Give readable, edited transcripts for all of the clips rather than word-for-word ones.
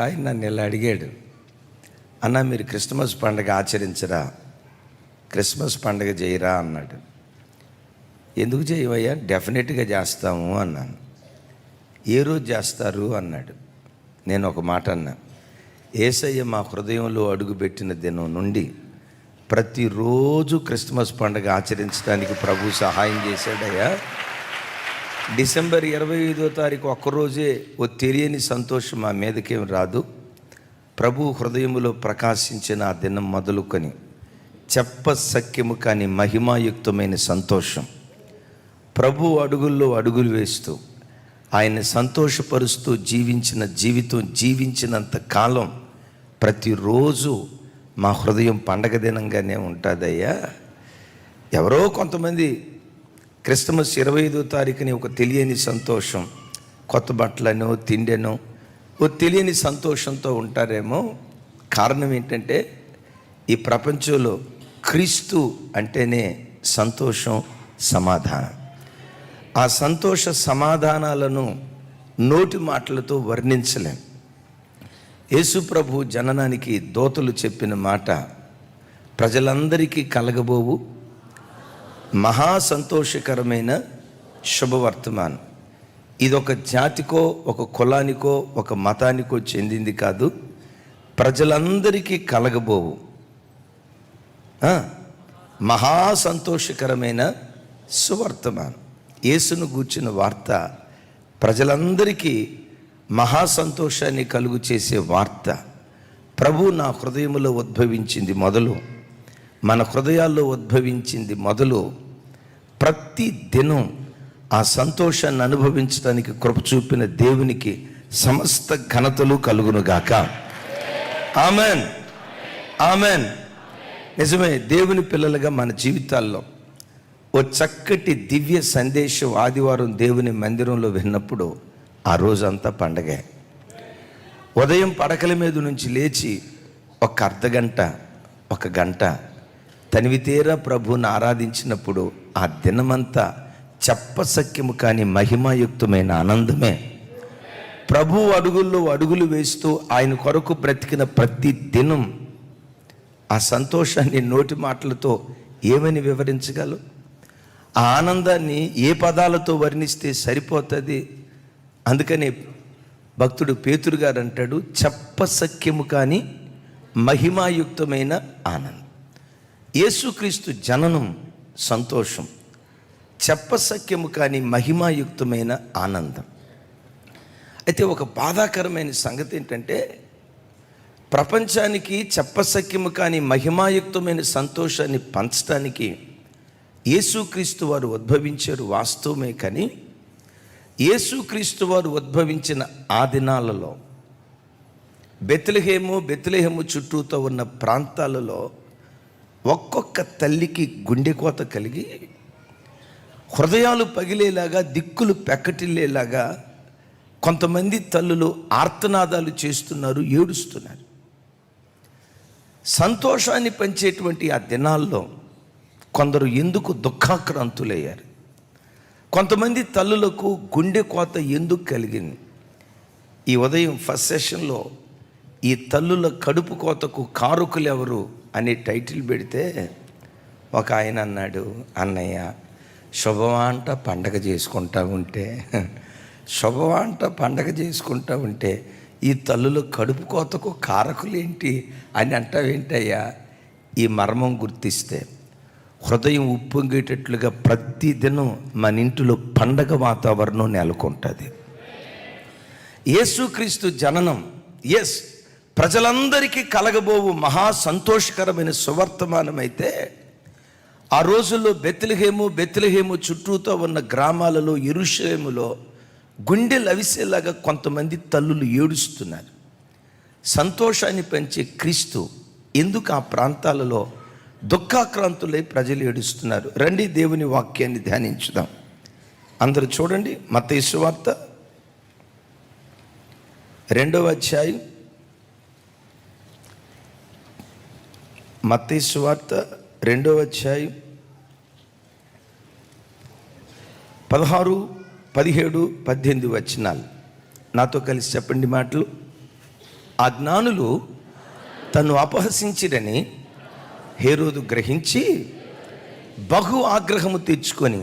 ఆయన నన్ను ఇలా అడిగాడు, అన్న మీరు క్రిస్మస్ పండుగ ఆచరించరా, క్రిస్మస్ పండుగ చేయరా అన్నాడు. ఎందుకు చేయవయ్యా? డెఫినెట్గా చేస్తాము అన్నాను. ఏ రోజు చేస్తారు అన్నాడు. నేను ఒక మాట అన్నా, యేసయ్య మా హృదయంలో అడుగుపెట్టిన దినం నుండి ప్రతిరోజు క్రిస్మస్ పండుగ ఆచరించడానికి ప్రభు సహాయం చేశాడయ్యా. డిసెంబర్ 25వ తారీఖు ఒక్కరోజే ఓ తెలియని సంతోషం మా మీదకేం రాదు. ప్రభు హృదయములో ప్రకాశించిన ఆ దినం మొదలుకొని చెప్పసఖ్యము కాని మహిమాయుక్తమైన సంతోషం, ప్రభు అడుగుల్లో అడుగులు వేస్తూ ఆయన్ని సంతోషపరుస్తూ జీవించిన జీవితం జీవించినంత కాలం ప్రతిరోజు మా హృదయం పండగ దినంగానే ఉంటుందయ్యా. ఎవరో కొంతమంది క్రిస్మస్ 25వ తారీఖుని ఒక తెలియని సంతోషం, కొత్త బట్టలనో తిండెనో ఓ తెలియని సంతోషంతో ఉంటారేమో. కారణం ఏంటంటే ఈ ప్రపంచంలో క్రీస్తు అంటేనే సంతోషం, సమాధానం. ఆ సంతోష సమాధానాలను నోటి మాటలతో వర్ణించలేం. యేసు ప్రభు జననానికి దూతలు చెప్పిన మాట, ప్రజలందరికీ కలగబోవు మహా సంతోషకరమైన శుభవర్తమానం. ఇదొక జాతికో ఒక కులానికో ఒక మతానికో చెందింది కాదు, ప్రజలందరికీ కలగబోవు మహా సంతోషకరమైన సువర్తమానం. యేసును గూర్చిన వార్త ప్రజలందరికీ మహా సంతోషాన్ని కలుగు చేసే వార్త. ప్రభు నా హృదయంలో ఉద్భవించింది మొదలు, మన హృదయాల్లో ఉద్భవించింది మొదలు. ప్రతి దినం ఆ సంతోషాన్ని అనుభవించడానికి కృప చూపిన దేవునికి సమస్త ఘనతలు కలుగునుగాక. Amen, amen. నిజమే, దేవుని పిల్లలుగా మన జీవితాల్లో ఓ చక్కటి దివ్య సందేశం ఆదివారం దేవుని మందిరంలో విన్నప్పుడు ఆ రోజంతా పండగే. ఉదయం పడకల మీద నుంచి లేచి ఒక అర్ధగంట ఒక గంట తనివితేరా ప్రభువుని ఆరాధించినప్పుడు ఆ దినమంతా చెప్పసఖ్యము కాని మహిమాయుక్తమైన ఆనందమే. ప్రభు అడుగుల్లో అడుగులు వేస్తూ ఆయన కొరకు బ్రతికిన ప్రతి దినం ఆ సంతోషాన్ని నోటి మాటలతో ఏమని వివరించగలవు? ఆ ఆనందాన్ని ఏ పదాలతో వర్ణిస్తే సరిపోతుంది? అందుకని భక్తుడు పేతురు గారు అంటాడు, చెప్పసఖ్యము కాని మహిమాయుక్తమైన ఆనందం. యేసుక్రీస్తు జననం సంతోషం, చెప్పసఖ్యము కాని మహిమాయుక్తమైన ఆనందం. అయితే ఒక బాధాకరమైన సంగతి ఏంటంటే, ప్రపంచానికి చెప్పసఖ్యము కాని మహిమాయుక్తమైన సంతోషాన్ని పంచడానికి యేసుక్రీస్తు వారు ఉద్భవించారు వాస్తవమే. కానీ యేసుక్రీస్తు వారు ఉద్భవించిన ఆ దినాలలో బెత్లెహేము చుట్టూతో ఉన్న ప్రాంతాలలో ఒక్కొక్క తల్లికి గుండెకోత కలిగి హృదయాలు పగిలేలాగా, దిక్కులు పెక్కటిల్లేలాగా కొంతమంది తల్లులు ఆర్తనాదాలు చేస్తున్నారు, ఏడుస్తున్నారు. సంతోషాన్ని పంచేటువంటి ఆ దినాల్లో కొందరు ఎందుకు దుఃఖాక్రాంతులయ్యారు? కొంతమంది తల్లులకు గుండె కోత ఎందుకు కలిగింది? ఈ ఉదయం ఫస్ట్ సెషన్లో ఈ తల్లుల కడుపు కోతకు కారకులు ఎవరు అనే టైటిల్ పెడితే ఒక ఆయన అన్నాడు, అన్నయ్య శుభవాంట పండగ చేసుకుంటా ఉంటే ఈ తల్లుల కడుపు కోతకు కారకులేంటి అని అంటావేంటయ్యా? ఈ మర్మం గుర్తిస్తే హృదయం ఉప్పొంగేటట్లుగా ప్రతిదినం మన ఇంటిలో పండగ వాతావరణం నెలకొంటుంది. యేసుక్రీస్తు జననం ప్రజలందరికీ కలగబోవు మహా సంతోషకరమైన సువర్తమానం. అయితే ఆ రోజుల్లో బెత్లెహేము చుట్టూతో ఉన్న గ్రామాలలో, యెరూషలేములో గుండెలు అవిసేలాగా కొంతమంది తల్లులు ఏడుస్తున్నారు. సంతోషాన్ని పెంచే క్రీస్తు ఎందుకు ఆ ప్రాంతాలలో దుఃఖాక్రాంతులై ప్రజలు ఏడుస్తున్నారు? రండి దేవుని వాక్యాన్ని ధ్యానించుదాం. అందరూ చూడండి, మత్తయి సువార్త 2వ అధ్యాయం, మత్తయి సువార్త 2వ అధ్యాయం 16, 17, 18 వచనాలు. నాతో కలిసి చెప్పండి మాటలు. ఆ జ్ఞానులు తను అపహసించిరని హేరోదు గ్రహించి బహు ఆగ్రహము తెచ్చుకొని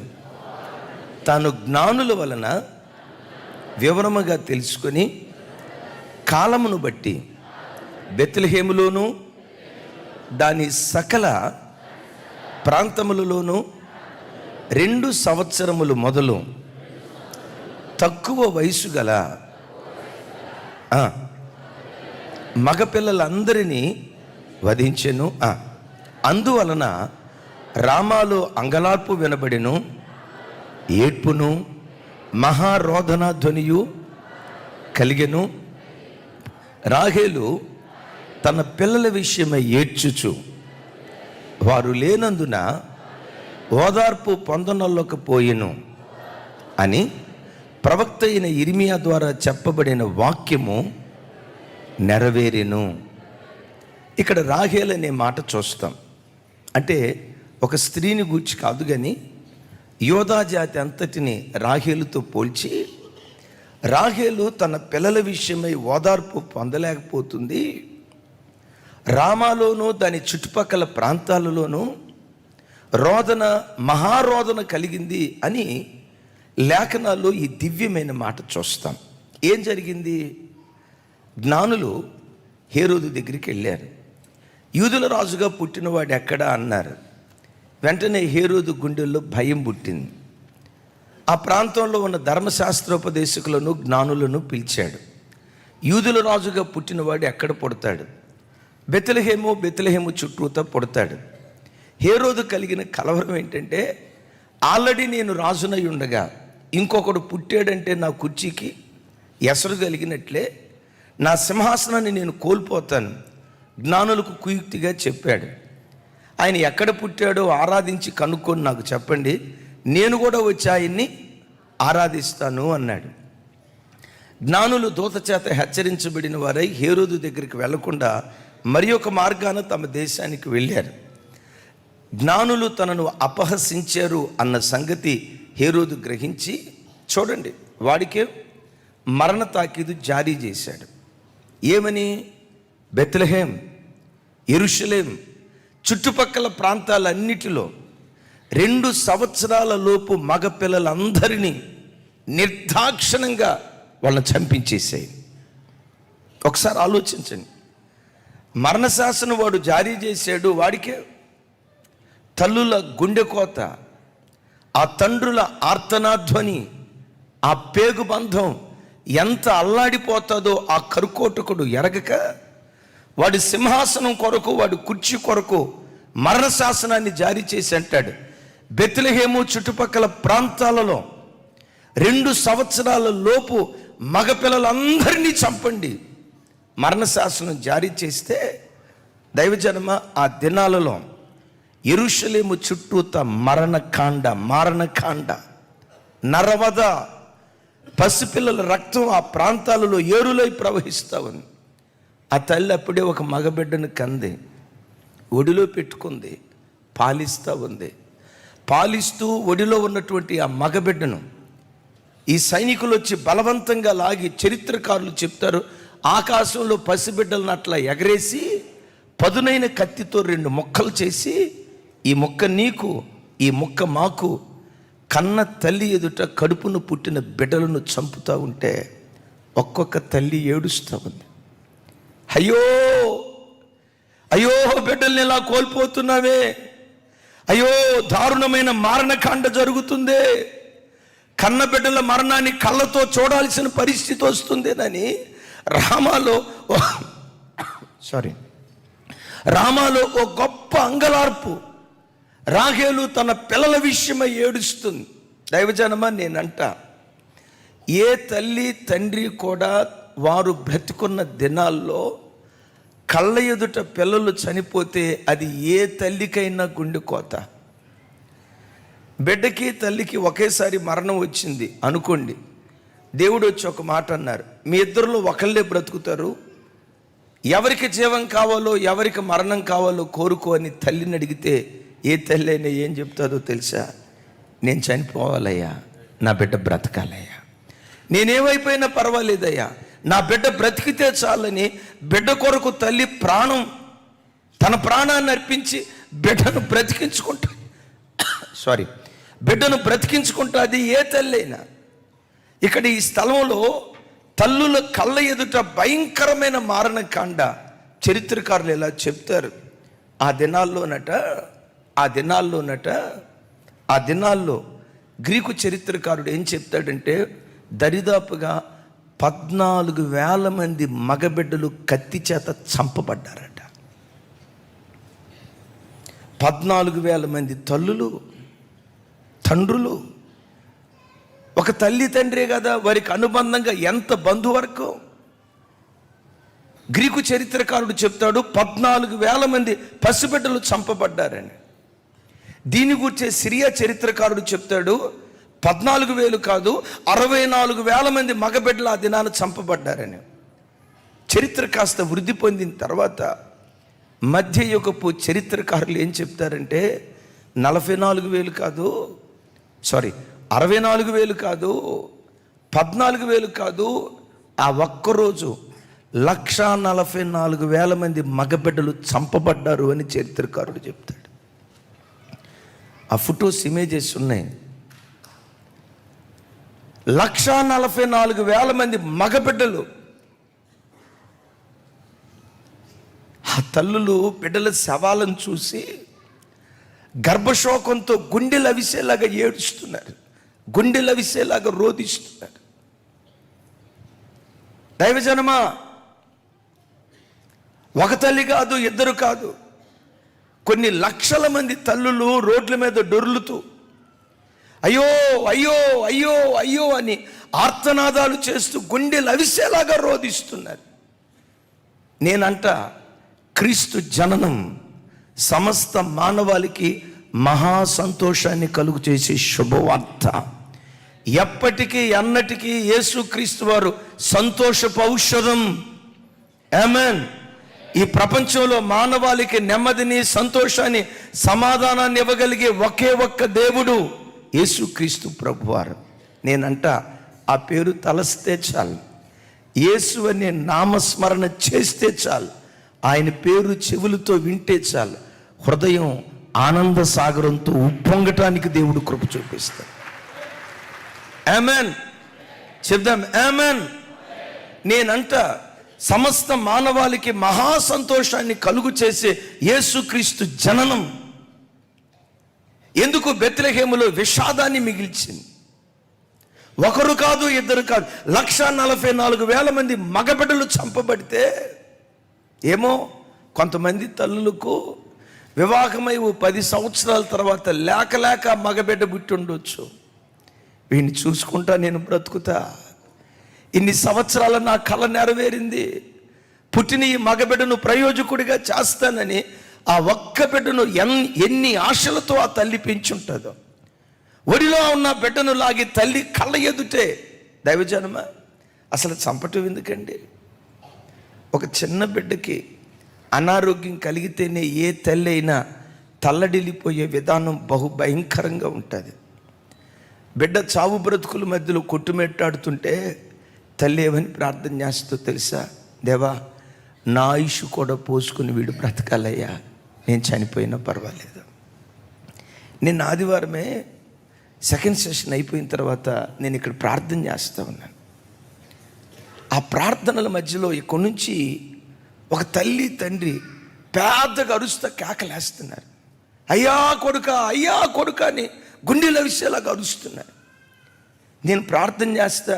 తాను జ్ఞానుల వలన వివరముగా తెలుసుకొని కాలమును బట్టి బెత్లెహేములోను దాని సకల ప్రాంతములలోనూ 2 సంవత్సరములు మొదలు తక్కువ వయసు గల మగపిల్లలందరినీ వధించెను. అందువలన రామాలో అంగలార్పు వినబడెను, ఏడ్పును మహారోదన ధ్వనియు కలిగెను. రాహేలు తన పిల్లల విషయమై ఏడ్చుచు వారు లేనందున ఓదార్పు పొందనొల్లకపోయెను అని ప్రవక్త అయిన ఇర్మియా ద్వారా చెప్పబడిన వాక్యము నెరవేరెను. ఇక్కడ రాహేల్ అనే మాట చూస్తాం. అంటే ఒక స్త్రీని గూర్చి కాదు కానీ యోధా జాతి అంతటిని రాహేలుతో పోల్చి, రాహేలు తన పిల్లల విషయమై ఓదార్పు పొందలేకపోతుంది, రామాలోనూ దాని చుట్టుపక్కల ప్రాంతాలలోనూ రోదన మహారోదన కలిగింది అని లేఖనాల్లో ఈ దివ్యమైన మాట చూస్తాం. ఏం జరిగింది? జ్ఞానులు హేరోదు దగ్గరికి వెళ్ళారు. యూదుల రాజుగా పుట్టినవాడు ఎక్కడా అన్నారు. వెంటనే హేరోదు గుండెల్లో భయం పుట్టింది. ఆ ప్రాంతంలో ఉన్న ధర్మశాస్త్రోపదేశకులను జ్ఞానులను పిలిచాడు. యూదుల రాజుగా పుట్టినవాడు ఎక్కడ పుడతాడు? బెత్లెహేము చుట్టూతా పుడతాడు. హేరోదు కలిగిన కలవరం ఏంటంటే, ఆల్రెడీ నేను రాజునై ఉండగా ఇంకొకడు పుట్టాడంటే నా కుర్చీకి ఎసరు కలిగినట్లే నా సింహాసనాన్ని నేను కోల్పోతాను. జ్ఞానులకు కుయుక్తిగా చెప్పాడు. ఆయన ఎక్కడ పుట్టాడో ఆరాధించి కనుక్కొని నాకు చెప్పండి, నేను కూడా వచ్చి ఆయన్ని ఆరాధిస్తాను అన్నాడు. జ్ఞానులు దూత చేత హెచ్చరించబడిన వారై హేరోదు దగ్గరికి వెళ్లకుండా మరి ఒక మార్గాన తమ దేశానికి వెళ్ళారు. జ్ఞానులు తనను అపహసించారు అన్న సంగతి హేరోదు గ్రహించి, చూడండి, వాడికే మరణ తాకీదు జారీ చేశాడు. ఏమని? బెత్లెహేం, యెరూషలేం చుట్టుపక్కల ప్రాంతాలన్నిటిలో 2 సంవత్సరాల లోపు మగపిల్లలందరినీ నిర్దాక్షిణంగా వాళ్ళని చంపించేసాయి. ఒకసారి ఆలోచించండి. మరణశాసనం వాడు జారీ చేశాడు. వాడికే తల్లుల గుండెకోత, ఆ తండ్రుల ఆర్తనాధ్వని, ఆ పేగుబంధం ఎంత అల్లాడిపోతుందో ఆ కరుకోటకుడు ఎరగక వాడి సింహాసనం కొరకు, వాడి కుర్చీ కొరకు మరణశాసనాన్ని జారీ చేసి అంటాడు, బెత్లెహేము చుట్టుపక్కల ప్రాంతాలలో 2 సంవత్సరాల లోపు మగపిల్లలందరినీ చంపండి మరణశాసనం జారీ చేస్తే, దైవజనమ ఆ దినాలలో యెరూషలేము చుట్టూత మారణకాండ, నరవద, పసిపిల్లల రక్తం ఆ ప్రాంతాలలో ఏరులై ప్రవహిస్తూ ఉంది. ఆ తల్లి అప్పుడే ఒక మగబిడ్డను కంది, ఒడిలో పెట్టుకుంది, పాలిస్తూ ఉంది. పాలిస్తూ ఒడిలో ఉన్నటువంటి ఆ మగబిడ్డను ఈ సైనికులు వచ్చి బలవంతంగా లాగి, చరిత్రకారులు చెప్తారు, ఆకాశంలో పసిబిడ్డలను అట్లా ఎగరేసి పదునైన కత్తితో 2 ముక్కలు చేసి, ఈ ముక్క నీకు, ఈ ముక్క మాకు, కన్న తల్లి ఎదుట కడుపును పుట్టిన బిడ్డలను చంపుతూ ఉంటే ఒక్కొక్క తల్లి ఏడుస్తూ ఉంది. అయ్యో అయ్యో బిడ్డల్ని ఎలా కోల్పోతున్నావే, అయ్యో దారుణమైన మారణకాండ జరుగుతుందే, కన్న బిడ్డల మరణాన్ని కళ్ళతో చూడాల్సిన పరిస్థితి వస్తుందేనని రామాలో ఓ గొప్ప అంగలార్పు. రాహేలు తన పిల్లల విషయమై ఏడుస్తుంది. దైవజనమా, నేనంట, ఏ తల్లి తండ్రి కూడా వారు బ్రతికున్న దినాల్లో కళ్ళ ఎదుట పిల్లలు చనిపోతే అది ఏ తల్లికైనా గుండె కోత. బిడ్డకి తల్లికి ఒకేసారి మరణం వచ్చింది అనుకోండి, దేవుడు వచ్చి ఒక మాట అన్నారు, మీ ఇద్దరిలో ఒకళ్ళే బ్రతుకుతారు, ఎవరికి జీవం కావాలో ఎవరికి మరణం కావాలో కోరుకో అని తల్లిని అడిగితే ఏ తల్లి అయినా ఏం చెప్తాదో తెలుసా? నేను చనిపోవాలయ్యా, నా బిడ్డ బ్రతకాలయ్యా, నేనేమైపోయినా పర్వాలేదయ్యా, నా బిడ్డ బ్రతికితే చాలని బిడ్డ కొరకు తల్లి తన ప్రాణాన్ని అర్పించి బిడ్డను బ్రతికించుకుంటుంది ఏ తల్లి అయినా. ఇక్కడ ఈ స్థలంలో తల్లుల కళ్ళ ఎదుట భయంకరమైన మారణకాండ చరిత్రకారులు ఇలా చెప్తారు. ఆ దినాల్లో గ్రీకు చరిత్రకారుడు ఏం చెప్తాడంటే, దరిదాపుగా 14,000 మంది మగబిడ్డలు కత్తి చేత చంపబడ్డారట. 14,000 మంది తల్లులు, తండ్రులు. ఒక తల్లి తండ్రే కదా, వారికి అనుబంధంగా ఎంత బంధువర్గం. గ్రీకు చరిత్రకారుడు చెప్తాడు 14,000 మంది పసిబిడ్డలు చంపబడ్డారని. దీని గురించి సిరియా చరిత్రకారుడు చెప్తాడు 14,000 కాదు 64,000 మంది మగబిడ్డలు ఆ దినాన్ని చంపబడ్డారని. చరిత్ర కాస్త వృద్ధి పొందిన తర్వాత మధ్యయుగపు చరిత్రకారులు ఏం చెప్తారంటే 64,000 కాదు, 64,000 కాదు, 14,000 కాదు, ఆ ఒక్కరోజు 144,000 మంది మగబిడ్డలు చంపబడ్డారు అని చరిత్రకారుడు చెప్తాడు. ఆ ఫొటోస్, ఇమేజెస్ ఉన్నాయి. 144,000 మంది మగబిడ్డలు. ఆ తల్లులు బిడ్డల శవాలను చూసి గర్భశోకంతో గుండెలు అవిసేలాగా ఏడుస్తున్నారు, గుండెలు అవిసేలాగా రోధిస్తున్నారు. దైవజనమా, ఒక తల్లి కాదు, ఇద్దరు కాదు, కొన్ని లక్షల మంది తల్లులు రోడ్ల మీద డొర్లుతూ అయ్యో అయ్యో అయ్యో అయ్యో అని ఆర్తనాదాలు చేస్తూ గుండెలు అవిసేలాగా రోధిస్తున్నారు. నేనంట, క్రీస్తు జననం సమస్త మానవాళికి మహా సంతోషాన్ని కలుగు చేసే శుభవార్త. ఎప్పటికీ ఎన్నటికీ యేసుక్రీస్తు వారు సంతోషపు ఔషధం. ఆమేన్. ఈ ప్రపంచంలో మానవాళికి నెమ్మదిని, సంతోషాన్ని, సమాధానాన్ని ఇవ్వగలిగే ఒకే ఒక్క దేవుడు యేసుక్రీస్తు ప్రభువారు. నేనంట, ఆ పేరు తలస్తే చాలు, యేసు అనే నామస్మరణ చేస్తే చాలు, ఆయన పేరు చెవులతో వింటే చాలు, హృదయం ఆనంద సాగరంతో ఉప్పొంగటానికి దేవుడు కృప చూపిస్తాడు. ఆమేన్. చెప్దాం ఆమేన్. నేనంట, సమస్త మానవాళికి మహా సంతోషాన్ని కలుగు చేసే యేసుక్రీస్తు జననం ఎందుకు బెత్లెహేములో విషాదాన్ని మిగిల్చింది? ఒకరు కాదు, ఇద్దరు కాదు, 144,000 మంది మగబిడ్డలు చంపబడితే ఏమో కొంతమంది తల్లులకు వివాహమై 10 సంవత్సరాల తర్వాత లేక మగబిడ్డ పుట్టి ఉండొచ్చు. వీడిని చూసుకుంటా నేను బ్రతుకుతా, ఇన్ని సంవత్సరాల నా కల నెరవేరింది, పుట్టిన ఈ మగబిడ్డను ప్రయోజకుడిగా చేస్తానని ఆ ఒక్క బిడ్డను ఎన్ని ఆశలతో ఆ తల్లి పెంచుంటుందో. ఒడిలో ఉన్న బిడ్డను లాగి తల్లి కళ్ళ ఎదుటే. దైవజనమా, అసలు చంపటం ఎందుకండి? ఒక చిన్న బిడ్డకి అనారోగ్యం కలిగితేనే ఏ తల్లి అయినా తల్లడిల్లిపోయే విధానం భయంకరంగా ఉంటుంది. బిడ్డ చావు బ్రతుకుల మధ్యలో కొట్టుమెట్టాడుతుంటే తల్లి ఏమని ప్రార్థన చేస్తూ తెలుసా? దేవా, నా ఆయుష్ కూడా పోసుకుని వీడు బ్రతకాలయ్యా, నేను చనిపోయినా పర్వాలేదు. నిన్న ఆదివారమే సెకండ్ సెషన్ అయిపోయిన తర్వాత నేను ఇక్కడ ప్రార్థన చేస్తూ ఉన్నాను. ఆ ప్రార్థనల మధ్యలో ఇక్కడి నుంచి ఒక తల్లి తండ్రి పెద్దగా అరుస్తా కేకలేస్తున్నారు. అయ్యా కొడుక అని గుండెల విషయాలాగా అరుస్తున్నారు. నేను ప్రార్థన చేస్తా,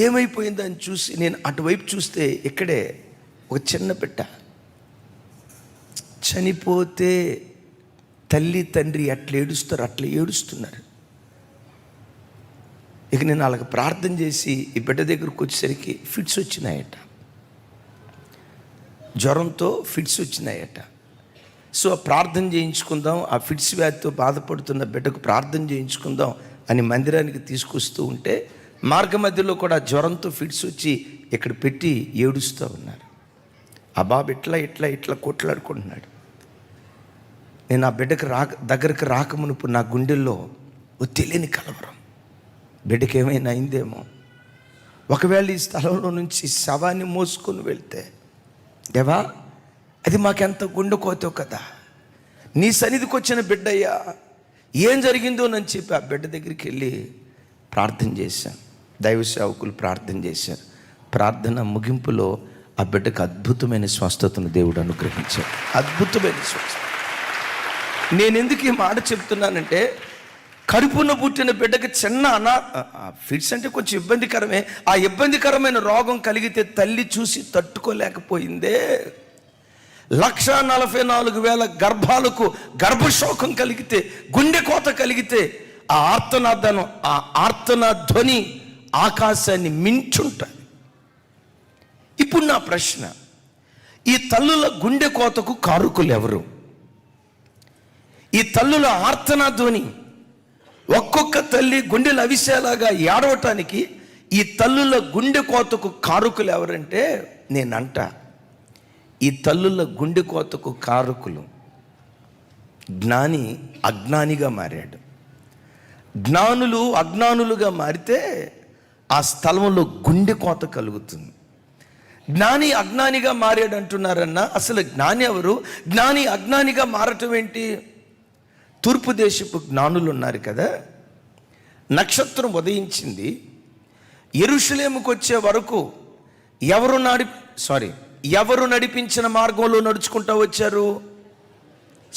ఏమైపోయిందని చూసి నేను అటువైపు చూస్తే ఇక్కడే ఒక చిన్న బిడ్డ చనిపోతే తల్లి తండ్రి అట్లా ఏడుస్తున్నారు. ఇక నేను వాళ్ళకి ప్రార్థన చేసి ఈ బిడ్డ దగ్గరకు వచ్చేసరికి ఫిట్స్ వచ్చినాయట, జ్వరంతో ఫిట్స్ వచ్చినాయట. సో ప్రార్థన చేయించుకుందాం, ఆ ఫిట్స్ వ్యాధితో బాధపడుతున్న బిడ్డకు ప్రార్థన చేయించుకుందాం అని మందిరానికి తీసుకొస్తూ ఉంటే మార్గ మధ్యలో కూడా జ్వరంతో ఫిట్స్ వచ్చి ఇక్కడ పెట్టి ఏడుస్తూ ఉన్నారు. ఆ బాబు ఇట్లా కొట్లాడుకుంటున్నాడు. నేను ఆ బిడ్డకు దగ్గరికి రాకమునుపు నా గుండెల్లో తెలియని కలవరం, బిడ్డకి ఏమైనా అయిందేమో. ఒకవేళ ఈ స్థలంలో నుంచి శవాన్ని మోసుకొని వెళ్తే, దేవా అది మాకెంత గుండె కోతో కదా, నీ సన్నిధికి వచ్చిన బిడ్డయ్యా, ఏం జరిగిందో అని చెప్పి ఆ బిడ్డ దగ్గరికి వెళ్ళి ప్రార్థన చేశాను. దైవ సేవకులు ప్రార్థన చేశారు. ప్రార్థన ముగింపులో ఆ బిడ్డకు అద్భుతమైన స్వస్థతను దేవుడు అనుగ్రహించాడు. అద్భుతమైన స్వస్థత. నేను ఎందుకు ఈ మాట చెప్తున్నానంటే, కడుపున పుట్టిన బిడ్డకి చిన్న ఫిట్స్ అంటే కొంచెం ఇబ్బందికరమే. ఆ ఇబ్బందికరమైన రోగం కలిగితే తల్లి చూసి తట్టుకోలేకపోయిందే. 1,44,000 గర్భాలకు గర్భశోకం కలిగితే, గుండె కోత కలిగితే, ఆ ఆర్తనాధ్వని ఆకాశాన్ని మించుంటుంది. ఇప్పుడు నా ప్రశ్న, ఈ తల్లుల గుండె కోతకు కారకులు ఎవరు? ఈ తల్లుల ఆర్తనాధ్వని, ఒక్కొక్క తల్లి గుండెలు అవిసేలాగా ఏడవటానికి ఈ తల్లుల గుండె కోతకు కారకులు ఎవరంటే, నేనంట ఈ తల్లుల గుండె కోతకు కారకులు జ్ఞాని అజ్ఞానిగా మారాడు. జ్ఞానులు అజ్ఞానులుగా మారితే ఆ స్థలంలో గుండె కోత కలుగుతుంది. జ్ఞాని అజ్ఞానిగా మారాడు అంటున్నారన్నా, అసలు జ్ఞాని ఎవరు? జ్ఞాని అజ్ఞానిగా మారటం ఏంటి? తూర్పు దేశపు జ్ఞానులు ఉన్నారు కదా, నక్షత్రం ఉదయించింది, యెరూషలేముకు వచ్చే వరకు ఎవరు నడిపించిన మార్గంలో నడుచుకుంటూ వచ్చారు?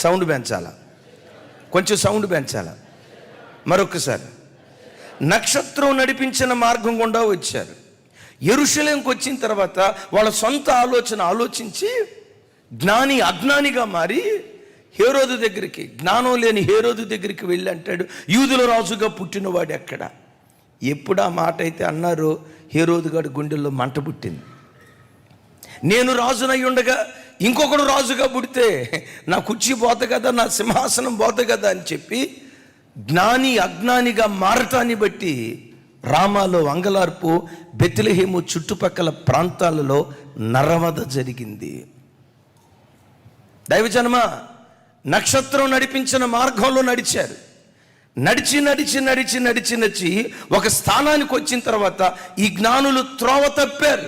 సౌండ్ పెంచాలా, కొంచెం సౌండ్ పెంచాలా, మరొకసారి. నక్షత్రం నడిపించిన మార్గం గుండా వచ్చారు. యెరూషలేముకు వచ్చిన తర్వాత వాళ్ళ సొంత ఆలోచించి జ్ఞాని అజ్ఞానిగా మారి హేరోదు దగ్గరికి, జ్ఞానం లేని హేరోదు దగ్గరికి వెళ్ళి అంటాడు, యూదుల రాజుగా పుట్టినవాడు ఎక్కడ? ఎప్పుడు ఆ మాట అయితే అన్నారో హేరోదు గారి గుండెల్లో మంట పుట్టింది. నేను రాజునై ఉండగా ఇంకొకడు రాజుగా పుడితే నా కుర్చీ పోత కదా, నా సింహాసనం పోత కదా అని చెప్పి జ్ఞాని అజ్ఞానిగా మారటాన్ని బట్టి రామాలో అంగలార్పు, బెత్లెహేము చుట్టుపక్కల ప్రాంతాలలో నరవధ జరిగింది. దైవజనమ, నక్షత్రం నడిపించిన మార్గంలో నడిచారు. నడిచి ఒక స్థానానికి వచ్చిన తర్వాత ఈ జ్ఞానులు త్రోవ తప్పారు.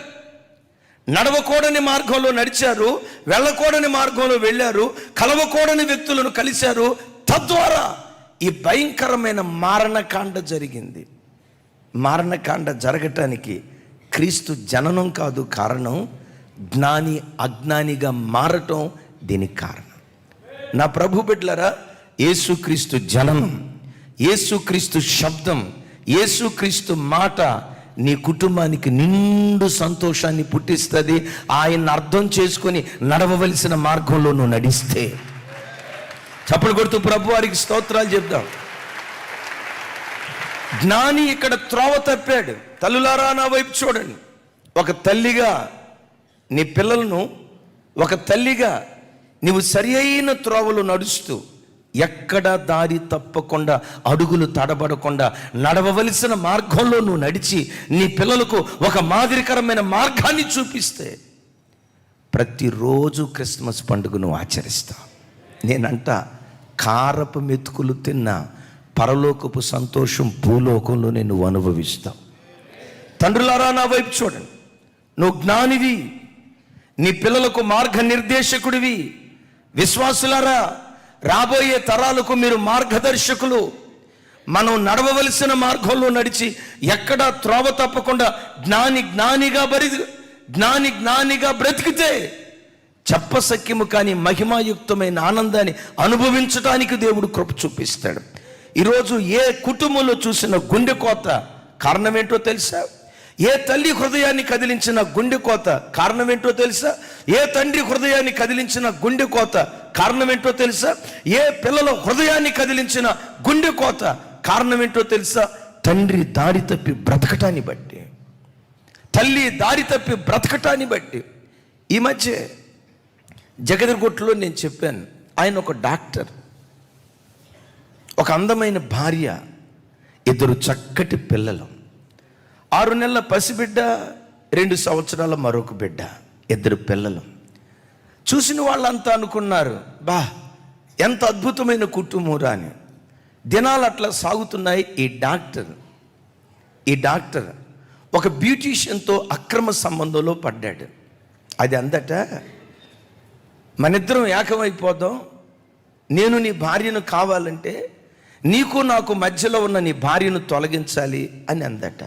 నడవకూడని మార్గంలో నడిచారు, వెళ్ళకూడని మార్గంలో వెళ్ళారు, కలవకూడని వ్యక్తులను కలిశారు. తద్వారా ఈ భయంకరమైన మారణకాండ జరిగింది. మారణకాండ జరగటానికి క్రీస్తు జననం కాదు కారణం, జ్ఞాని అజ్ఞానిగా మారటం దీనికి కారణం. నా ప్రభు బిడ్డలారా, యేసుక్రీస్తు జననం, యేసుక్రీస్తు శబ్దం, యేసుక్రీస్తు మాట నీ కుటుంబానికి నిండు సంతోషాన్ని పుట్టిస్తుంది. ఆయన అర్థం చేసుకొని నడవవలసిన మార్గంలో నువ్వు నడిస్తే. చప్పలు కొడుతూ ప్రభు వారికి స్తోత్రాలు చెప్దాం. జ్ఞాని ఇక్కడ త్రోవ తప్పాడు. తల్లులారా నా వైపు చూడండి. ఒక తల్లిగా నీ పిల్లలను, ఒక తల్లిగా నీవు సరి అయిన త్రోవలు నడుస్తూ ఎక్కడ దారి తప్పకుండా, అడుగులు తడబడకుండా నడవవలసిన మార్గంలో నువ్వు నడిచి నీ పిల్లలకు ఒక మాదిరికరమైన మార్గాన్ని చూపిస్తే ప్రతిరోజు క్రిస్మస్ పండుగను ఆచరిస్తావు. నేనంట కారపు మెతుకులు తిన్న పరలోకపు సంతోషం భూలోకంలో నువ్వు అనుభవిస్తావు. తండ్రులారా నా వైపు చూడండి. నువ్వు జ్ఞానివి, నీ పిల్లలకు మార్గ నిర్దేశకుడివి. విశ్వాసులారా, రాబోయే తరాలకు మీరు మార్గదర్శకులు. మనం నడవవలసిన మార్గంలో నడిచి ఎక్కడా త్రోవ తప్పకుండా జ్ఞానిగా బ్రతికితే చెప్పసఖ్యము కానీ మహిమాయుక్తమైన ఆనందాన్ని అనుభవించడానికి దేవుడు కృప చూపిస్తాడు. ఈరోజు ఏ కుటుంబంలో చూసిన గుండె కోత కారణం ఏంటో తెలుసా? ఏ తల్లి హృదయాన్ని కదిలించిన గుండె కోత కారణం ఏంటో తెలుసా? ఏ తండ్రి హృదయాన్ని కదిలించిన గుండె కోత కారణం ఏంటో తెలుసా? ఏ పిల్లల హృదయాన్ని కదిలించిన గుండె కోత కారణం ఏంటో తెలుసా? తండ్రి దారి తప్పి బ్రతకటాన్ని బట్టి, తల్లి దారి తప్పి బ్రతకటాన్ని బట్టి. ఈ మధ్య జగదర్గుట్లో నేను చెప్పాను, ఆయన ఒక డాక్టర్, ఒక అందమైన భార్య, 2 చక్కటి పిల్లలు, 6 నెలల పసిబిడ్డ, 2 సంవత్సరాల మరొక బిడ్డ, 2 పిల్లలు. చూసిన వాళ్ళంతా అనుకున్నారు, బా ఎంత అద్భుతమైన కుటుంబం అని. దినాలు అట్లా సాగుతున్నాయి. ఈ డాక్టర్ ఒక బ్యూటీషియన్తో అక్రమ సంబంధంలో పడ్డాడు. అది అందట, మనిద్దరం ఏకమైపోదాం, నేను నీ భార్యను కావాలంటే నీకు నాకు మధ్యలో ఉన్న నీ భార్యను తొలగించాలి అని అందట.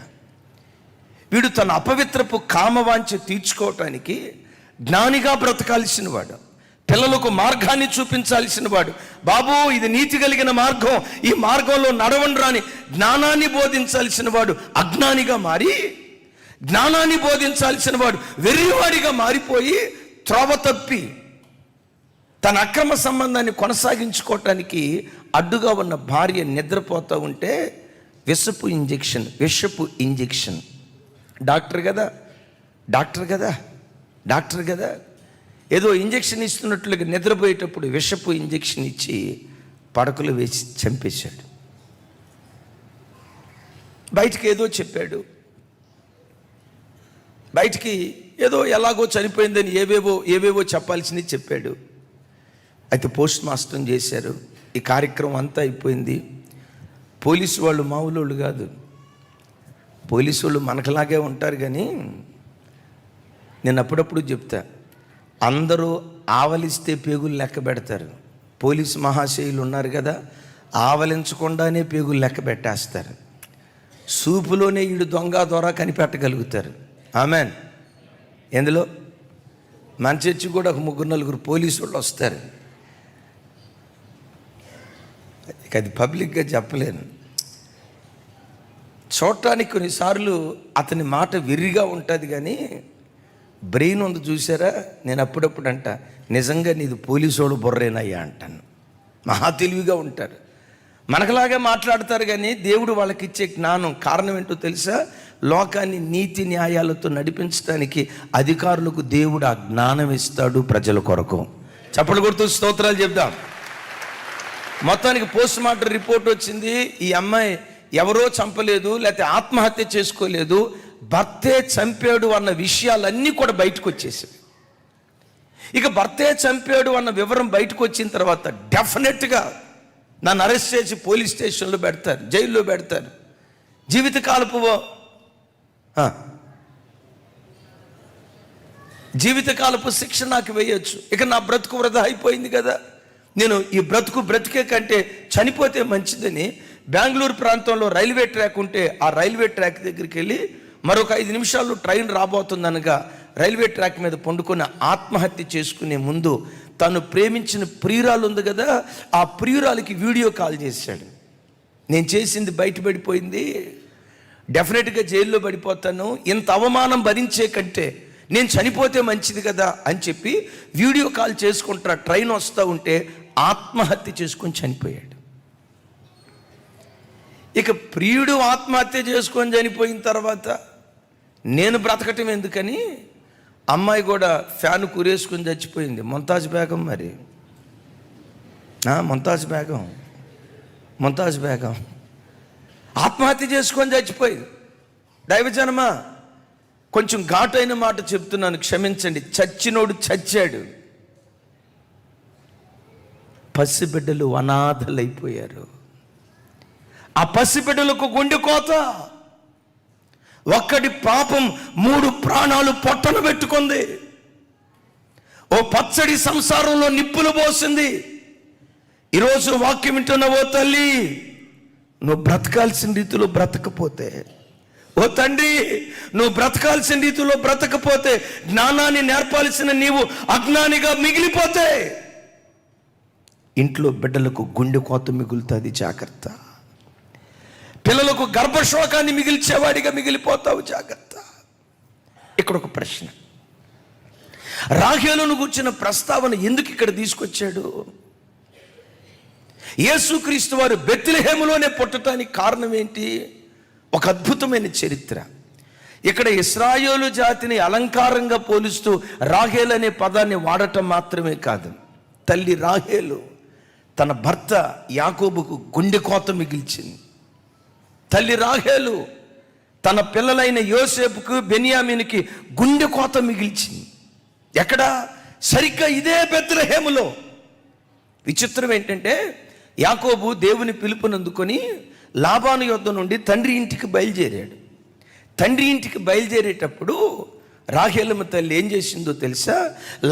వీడు తన అపవిత్రపు కామవాంఛ తీర్చుకోవటానికి జ్ఞానిగా బ్రతకాల్సిన వాడు, పిల్లలకు మార్గాన్ని చూపించాల్సిన వాడు. బాబు, ఇది నీతి కలిగిన మార్గం, ఈ మార్గంలో నడవండి రాని జ్ఞానాన్ని బోధించాల్సిన వాడు అజ్ఞానిగా మారి, జ్ఞానాన్ని బోధించాల్సిన వాడు వెర్రివాడిగా మారిపోయి త్రోవ తప్పి తన అక్రమ సంబంధాన్ని కొనసాగించుకోవటానికి అడ్డుగా ఉన్న భార్య నిద్రపోతూ ఉంటే విషపు ఇంజెక్షన్ డాక్టర్ కదా ఏదో ఇంజెక్షన్ ఇస్తున్నట్లుగా నిద్రపోయేటప్పుడు విషపు ఇంజెక్షన్ ఇచ్చి పడకలు వేసి చంపేశాడు. బయటికి ఏదో చెప్పాడు, బయటికి ఏదో ఎలాగో చనిపోయిందని ఏవేవో చెప్పాల్సినవి చెప్పాడు. అయితే పోస్ట్ మాస్టర్ని చేశారు. ఈ కార్యక్రమం అంతా అయిపోయింది. పోలీసు వాళ్ళు మామూలు వాళ్ళు కాదు, పోలీసు వాళ్ళు మనకులాగే ఉంటారు. కానీ నేను అప్పుడప్పుడు చెప్తా, అందరూ ఆవలిస్తే పేగులు లెక్క పెడతారు. పోలీసు మహాశయులు ఉన్నారు కదా, ఆవలించకుండానే పేగులు లెక్క పెట్టేస్తారు. సూపులోనే ఈడు దొంగ దొర కనిపెట్టగలుగుతారు. ఆమెన్. ఎందులో మన చర్చి కూడా ఒక 3-4 పోలీసు వాళ్ళు వస్తారు. అది పబ్లిక్గా చెప్పలేను. చూడటానికి కొన్నిసార్లు అతని మాట వెర్రిగా ఉంటుంది, కానీ బ్రెయిన్ ఉంది చూసారా. నేను అప్పుడప్పుడు అంట, నిజంగా నీది పోలీసోడు బుర్రేనయ్యా అంటాను. మహా తెలివిగా ఉంటారు, మనకులాగే మాట్లాడతారు. కానీ దేవుడు వాళ్ళకి ఇచ్చే జ్ఞానం కారణం ఏంటో తెలుసా? లోకాన్ని నీతి న్యాయాలతో నడిపించడానికి అధికారులకు దేవుడు ఆ జ్ఞానం ఇస్తాడు ప్రజల కొరకు. చప్పట్లు కొడుతూ స్తోత్రాలు చెప్దాం. మొత్తానికి పోస్ట్ మార్టం రిపోర్ట్ వచ్చింది. ఈ అమ్మాయి ఎవరో చంపలేదు, లేకపోతే ఆత్మహత్య చేసుకోలేదు, భర్తే చంపాడు అన్న విషయాలన్నీ కూడా బయటకు వచ్చేసాయి. ఇక భర్తే చంపాడు అన్న వివరం బయటకు వచ్చిన తర్వాత డెఫినెట్గా నన్ను అరెస్ట్ చేసి పోలీస్ స్టేషన్లో పెడతారు, జైల్లో పెడతారు. జీవితకాలపు శిక్ష నాకు వేయొచ్చు. ఇక నా బ్రతుకు వృధా అయిపోయింది కదా. నేను ఈ బ్రతికే కంటే చనిపోతే మంచిదని బెంగళూరు ప్రాంతంలో రైల్వే ట్రాక్ ఉంటే ఆ రైల్వే ట్రాక్ దగ్గరికి వెళ్ళి మరొక 5 నిమిషాల్లో ట్రైన్ రాబోతుందనగా రైల్వే ట్రాక్ మీద పండుకొని ఆత్మహత్య చేసుకునే ముందు తను ప్రేమించిన ప్రియురాలు ఉంది కదా, ఆ ప్రియురాలకి వీడియో కాల్ చేశాడు. నేను చేసింది బయటపడిపోయింది, డెఫినెట్గా జైల్లో పడిపోతాను, ఇంత అవమానం భరించే కంటే నేను చనిపోతే మంచిది కదా అని చెప్పి వీడియో కాల్ చేసుకుంటా ట్రైన్ వస్తూ ఉంటే ఆత్మహత్య చేసుకొని చనిపోయాడు. ఇక ప్రియుడు ఆత్మహత్య చేసుకొని చనిపోయిన తర్వాత నేను బ్రతకటం ఎందుకని అమ్మాయి కూడా ఫ్యాన్ కురేసుకొని చచ్చిపోయింది. ముంతాజ్ బేగం, మరి ముంతాజ్ బేగం ఆత్మహత్య చేసుకొని చచ్చిపోయింది. దైవజనమా, కొంచెం ఘాటైన మాట చెప్తున్నాను, క్షమించండి. చచ్చినోడు చచ్చాడు. పసిబిడ్డలు అనాథలైపోయారు. ఆ పసిబిడ్డలకు గుండె కోత. ఒక్కడి పాపం 3 ప్రాణాలు పొట్టను పెట్టుకుంది. ఓ పచ్చడి సంసారంలో నిప్పులు పోసింది. ఈరోజు వాక్యం వింటున్న ఓ తల్లి, నువ్వు బ్రతకాల్సిన రీతిలో బ్రతకపోతే, ఓ తండ్రి నువ్వు బ్రతకాల్సిన రీతిలో బ్రతకపోతే, జ్ఞానాన్ని నేర్పాల్సిన నీవు అజ్ఞానిగా మిగిలిపోతే ఇంట్లో బిడ్డలకు గుండె కోత మిగులుతుంది. జాగ్రత్త. పిల్లలకు గర్భశోకాన్ని మిగిల్చేవాడిగా మిగిలిపోతావు. జాగ్రత్త. ఇక్కడ ఒక ప్రశ్న, రాహేలును గుర్చిన ప్రస్తావన ఎందుకు ఇక్కడ తీసుకొచ్చాడు? యేసుక్రీస్తు వారు బెత్లెహేములోనే పుట్టడానికి కారణం ఏంటి? ఒక అద్భుతమైన చరిత్ర. ఇక్కడ ఇశ్రాయేలు జాతిని అలంకారంగా పోలుస్తూ రాహేలు అనే పదాన్ని వాడటం మాత్రమే కాదు, తల్లి రాహేలు తన భర్త యాకోబుకు గుండె కోత మిగిల్చింది. తల్లి రాహేలు తన పిల్లలైన యోసేపుకు బెన్యామీనుకి గుండె కోత మిగిల్చింది. ఎక్కడ? సరిగ్గా ఇదే బెత్లెహేములో. విచిత్రం ఏంటంటే, యాకోబు దేవుని పిలుపునందుకొని లాబాను యొద్ద నుండి తండ్రి ఇంటికి బయలుదేరాడు. తండ్రి ఇంటికి బయలుదేరేటప్పుడు రాహేలమ్మ తల్లి ఏం చేసిందో తెలుసా?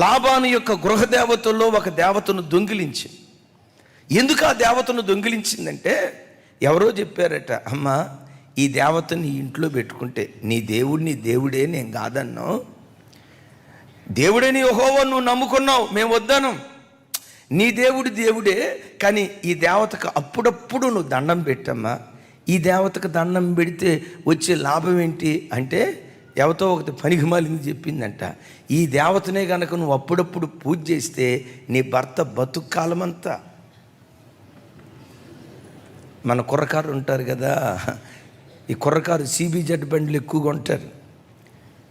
లాబాను యొక్క గృహదేవతల్లో ఒక దేవతను దొంగిలించింది. ఎందుకు ఆ దేవతను దొంగిలించిందంటే, ఎవరో చెప్పారట, అమ్మ ఈ దేవతని ఇంట్లో పెట్టుకుంటే నీ దేవుడే, నేను కాదన్నా, దేవుడని యెహోవా నువ్వు నమ్ముకున్నావు, మేము వద్దాను, నీ దేవుడే, కానీ ఈ దేవతకు అప్పుడప్పుడు నువ్వు దండం పెట్టమ్మా. ఈ దేవతకు దండం పెడితే వచ్చే లాభం ఏంటి అంటే, ఎవతో ఒకటి పనికి మాలింది చెప్పిందంట, ఈ దేవతనే కనుక నువ్వు అప్పుడప్పుడు పూజ చేస్తే నీ భర్త బతుక్కాలమంతా. మన కుర్రకారు ఉంటారు కదా, ఈ కుర్రకారు CBZ బండ్లు ఎక్కువగా ఉంటారు.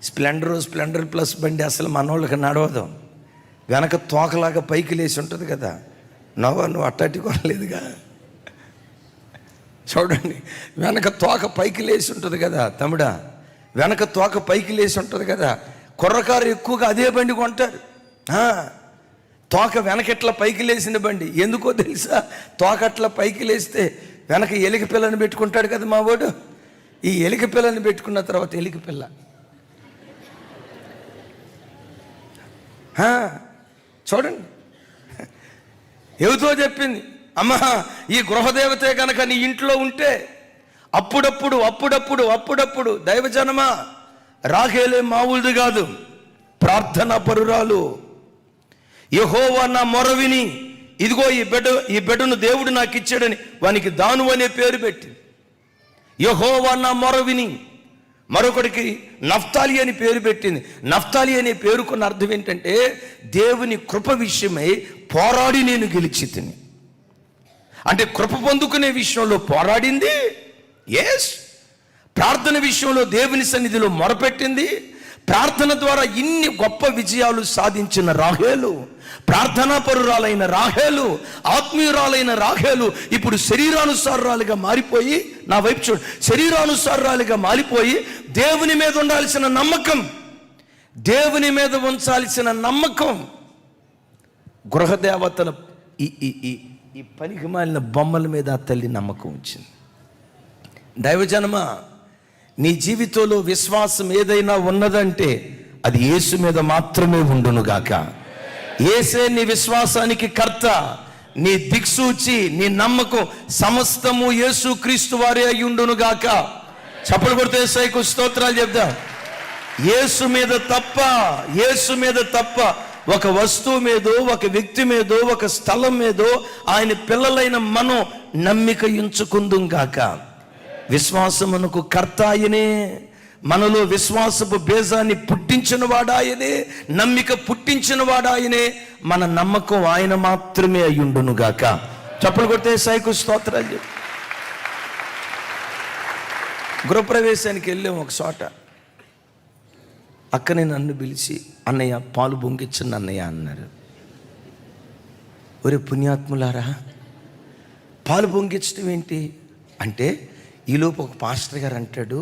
స్ప్లెండర్ ప్లస్ బండి అసలు మనోళ్ళకి నడవదు, వెనక తోకలాగా పైకి లేచి ఉంటుంది కదా. నువ్వు అట్టాటి కొనలేదుగా, చూడండి, వెనక తోక పైకి లేచి ఉంటుంది కదా తమ్ముడా, వెనక తోక పైకి లేచి ఉంటుంది కదా. కుర్రకారు ఎక్కువగా అదే బండి కొంటారు. తోక వెనకట్లా పైకి లేచిన బండి. ఎందుకో తెలుసా? తోకట్లా పైకి లేస్తే వెనక ఎలిక పిల్లని పెట్టుకుంటాడు కదా మా వాడు. ఈ ఎలిక పిల్లని పెట్టుకున్న తర్వాత ఎలిక పిల్ల చూడండి, ఎవతో చెప్పింది, అమ్మా ఈ గృహదేవతే కనుక నీ ఇంట్లో ఉంటే అప్పుడప్పుడు దైవజనమా, రాహేలే మామూలుది కాదు, ప్రార్థనా పరురాలు. యెహోవా నా మొర విని, ఇదిగో ఈ బిడ్డను దేవుడు నాకు ఇచ్చాడని వానికి దాను అనే పేరు పెట్టి, యెహోవా నా మొర విని, మరొకడికి నఫ్తాలి అని పేరు పెట్టింది. నఫ్తాలి అనే పేరుకున్న అర్థం ఏంటంటే, దేవుని కృప విషయమై పోరాడి నేను గెలిచి తిని. అంటే కృప పొందుకునే విషయంలో పోరాడింది, ఎస్. ప్రార్థన విషయంలో దేవుని సన్నిధిలో మొరపెట్టింది. ప్రార్థన ద్వారా ఇన్ని గొప్ప విజయాలు సాధించిన రాహేలు, ప్రార్థనా పరురాలైన రాహేలు, ఆత్మీయురాలైన రాహేలు ఇప్పుడు శరీరానుసారాలుగా మారిపోయి, నా వైపు చూడు, శరీరానుసారాలుగా మారిపోయి దేవుని మీద ఉండాల్సిన నమ్మకం, దేవుని మీద ఉంచాల్సిన నమ్మకం గృహదేవతల ఈ పనికి మాలిన బొమ్మల మీద ఆ తల్లి నమ్మకం వచ్చింది. దైవజనమా, నీ జీవితంలో విశ్వాసం ఏదైనా ఉన్నదంటే అది యేసు మీద మాత్రమే ఉండునుగాక. యేసే నీ విశ్వాసానికి కర్త, నీ దిక్సూచి, నీ నమ్మకం సమస్తము యేసు క్రీస్తు వారే అయి ఉండునుగాక. చప్పలు కొడితే యేసయ్యకు స్తోత్రాలు చెప్దాం. యేసు మీద తప్ప ఒక వస్తువు మీదో, ఒక వ్యక్తి మీదో, ఒక స్థలం మీదో ఆయన పిల్లలైన మనం నమ్మిక ఉంచుకుందుం గాక. విశ్వాసమునకు కర్త ఆయనే, మనలో విశ్వాసపు బీజాన్ని పుట్టించిన వాడాయనే, నమ్మిక పుట్టించిన వాడాయనే. మన నమ్మకం ఆయన మాత్రమే అయ్యుండును గాక. చప్పలు కొడితే యేసయ్యకు స్తోత్రాలు. గృహప్రవేశానికి వెళ్ళాం ఒక చోట. అక్కనే నన్ను పిలిచి, అన్నయ్య పాలు పొంగిచ్చండి అన్నయ్య అన్నారు. ఒరే పుణ్యాత్ములారా, పాలు పొంగించడం ఏంటి అంటే, ఈలోపు ఒక పాస్టర్ గారు అంటాడు,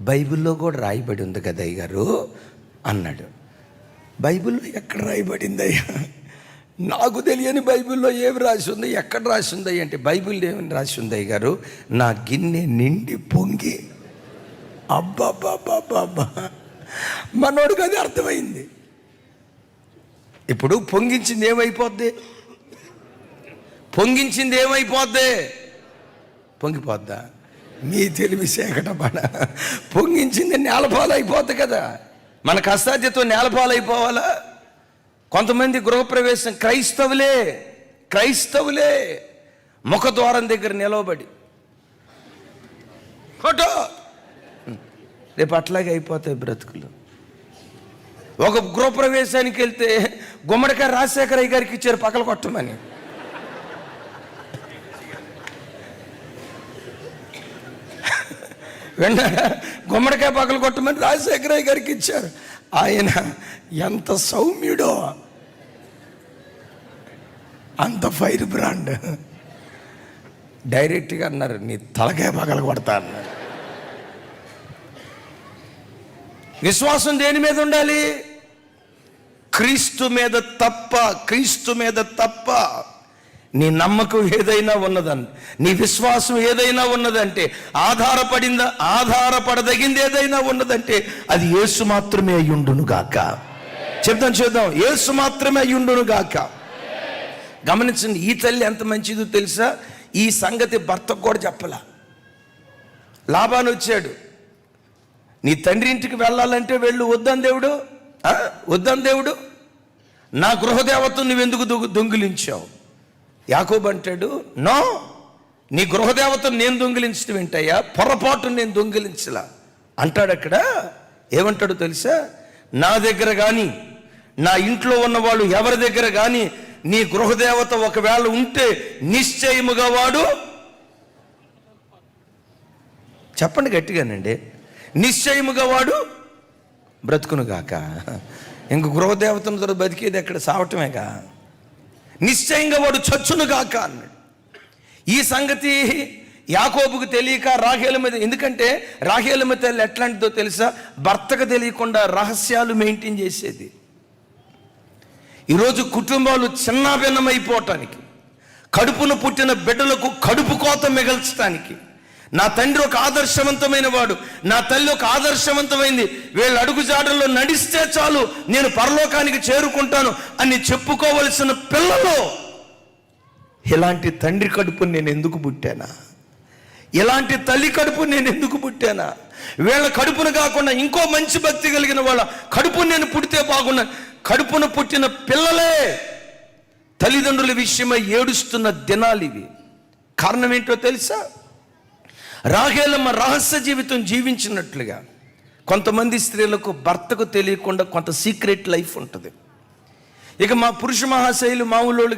బైబిల్లో కూడా రాయబడి ఉంది కదా అయ్య గారు అన్నాడు. బైబిల్లో ఎక్కడ రాయబడింది అయ్యా? నాకు తెలియని బైబిల్లో ఏమి రాసి ఉంది, ఎక్కడ రాసి ఉంది అంటే, బైబిల్ ఏమని రాసి ఉంది అయ్య గారు, నా గిన్నె నిండి పొంగి. అబ్బాబ్బాబ్బాబ్బా, మనోడికి అది అర్థమైంది. ఇప్పుడు పొంగించింది ఏమైపోద్ది? పొంగిపోద్దా? మీ తెలివి సేకట పడ. పొంగించింది నేలపాలు అయిపోద్ది కదా. మన కష్టాధ్యతో నేలపాలు అయిపోవాలా? కొంతమంది గృహప్రవేశం క్రైస్తవులే ముఖద్వారం దగ్గర నిలవబడి ఫోటో, రేపు అట్లాగే అయిపోతాయి బ్రతుకులు. ఒక గృహప్రవేశానికి వెళ్తే గుమ్మడికాయ రాజశేఖరయ్య గారికి ఇచ్చారు పక్కల కొట్టమని. విన్నారా? గుమ్మడికాయ పక్కలు కొట్టమని రాజశేఖరయ్య గారికి ఇచ్చారు. ఆయన ఎంత సౌమ్యుడో, అంత ఫైర్ బ్రాండ్. డైరెక్ట్గా అన్నారు, నీ తలకాయ పగల కొడతా అన్నారు. విశ్వాసం దేని మీద ఉండాలి? క్రీస్తు మీద తప్ప నీ నమ్మకం ఏదైనా ఉన్నదంటే, నీ విశ్వాసం ఏదైనా ఉన్నదంటే, ఆధారపడదగింది ఏదైనా ఉన్నదంటే అది యేసు మాత్రమే అయ్యుండును గాక. చూద్దాం యేసు మాత్రమే అయ్యుండును గాక. గమనించండి, ఈ తల్లి ఎంత మంచిదో తెలుసా? ఈ సంగతి భర్తకు కూడా చెప్పలా. లాబాను వచ్చాడు, నీ తండ్రి ఇంటికి వెళ్ళాలంటే వెళ్ళు, వద్దని దేవుడు, నా గృహదేవతను నువ్వెందుకు దొంగిలించావు? యాకోబు అంటాడు, నో, నీ గృహదేవతను నేను దొంగిలించడం ఏంటయ్యా, పొరపాటు నేను దొంగిలించలా అంటాడు. అక్కడ ఏమంటాడు తెలుసా? నా దగ్గర కానీ, నా ఇంట్లో ఉన్న వాళ్ళు ఎవరి దగ్గర కానీ నీ గృహదేవత ఒకవేళ ఉంటే నిశ్చయముగా వాడు, చెప్పండి గట్టిగానండి, నిశ్చయముగా వాడు బ్రతుకునుగాక. ఇంక గృహదేవతను తర్వాత బతికేది ఎక్కడ? సావటమేగా. నిశ్చయంగా వాడు చచ్చునుగాక అన్నాడు. ఈ సంగతి యాకోబుకు తెలియక రాహేలు మీద, ఎందుకంటే రాహేలు మీద ఎట్లాంటిదో తెలుసా? భర్తకు తెలియకుండా రహస్యాలు మెయింటైన్ చేసేది. ఈరోజు కుటుంబాలు చిన్నాభిన్నమైపోవటానికి, కడుపున పుట్టిన బిడ్డలకు కడుపు కోత మిగల్చడానికి, నా తండ్రి ఒక ఆదర్శవంతమైన వాడు, నా తల్లి ఒక ఆదర్శవంతమైంది, వీళ్ళ అడుగుజాడల్లో నడిస్తే చాలు నేను పరలోకానికి చేరుకుంటాను అని చెప్పుకోవలసిన పిల్లలు, ఇలాంటి తండ్రి కడుపు నేను ఎందుకు పుట్టానా, ఇలాంటి తల్లి కడుపు నేను ఎందుకు పుట్టానా, వీళ్ళ కడుపును కాకుండా ఇంకో మంచి భక్తి కలిగిన వాళ్ళ కడుపు నేను పుడితే బాగున్నా. కడుపున పుట్టిన పిల్లలే తల్లిదండ్రుల విషయమై ఏడుస్తున్న దినాలు ఇవి. కారణం ఏంటో తెలుసా? రాహేలమ్మ రహస్య జీవితం జీవించినట్లుగా కొంతమంది స్త్రీలకు భర్తకు తెలియకుండా కొంత సీక్రెట్ లైఫ్ ఉంటుంది. ఇక మా పురుష మహాశైలు మామూలోళ్ళు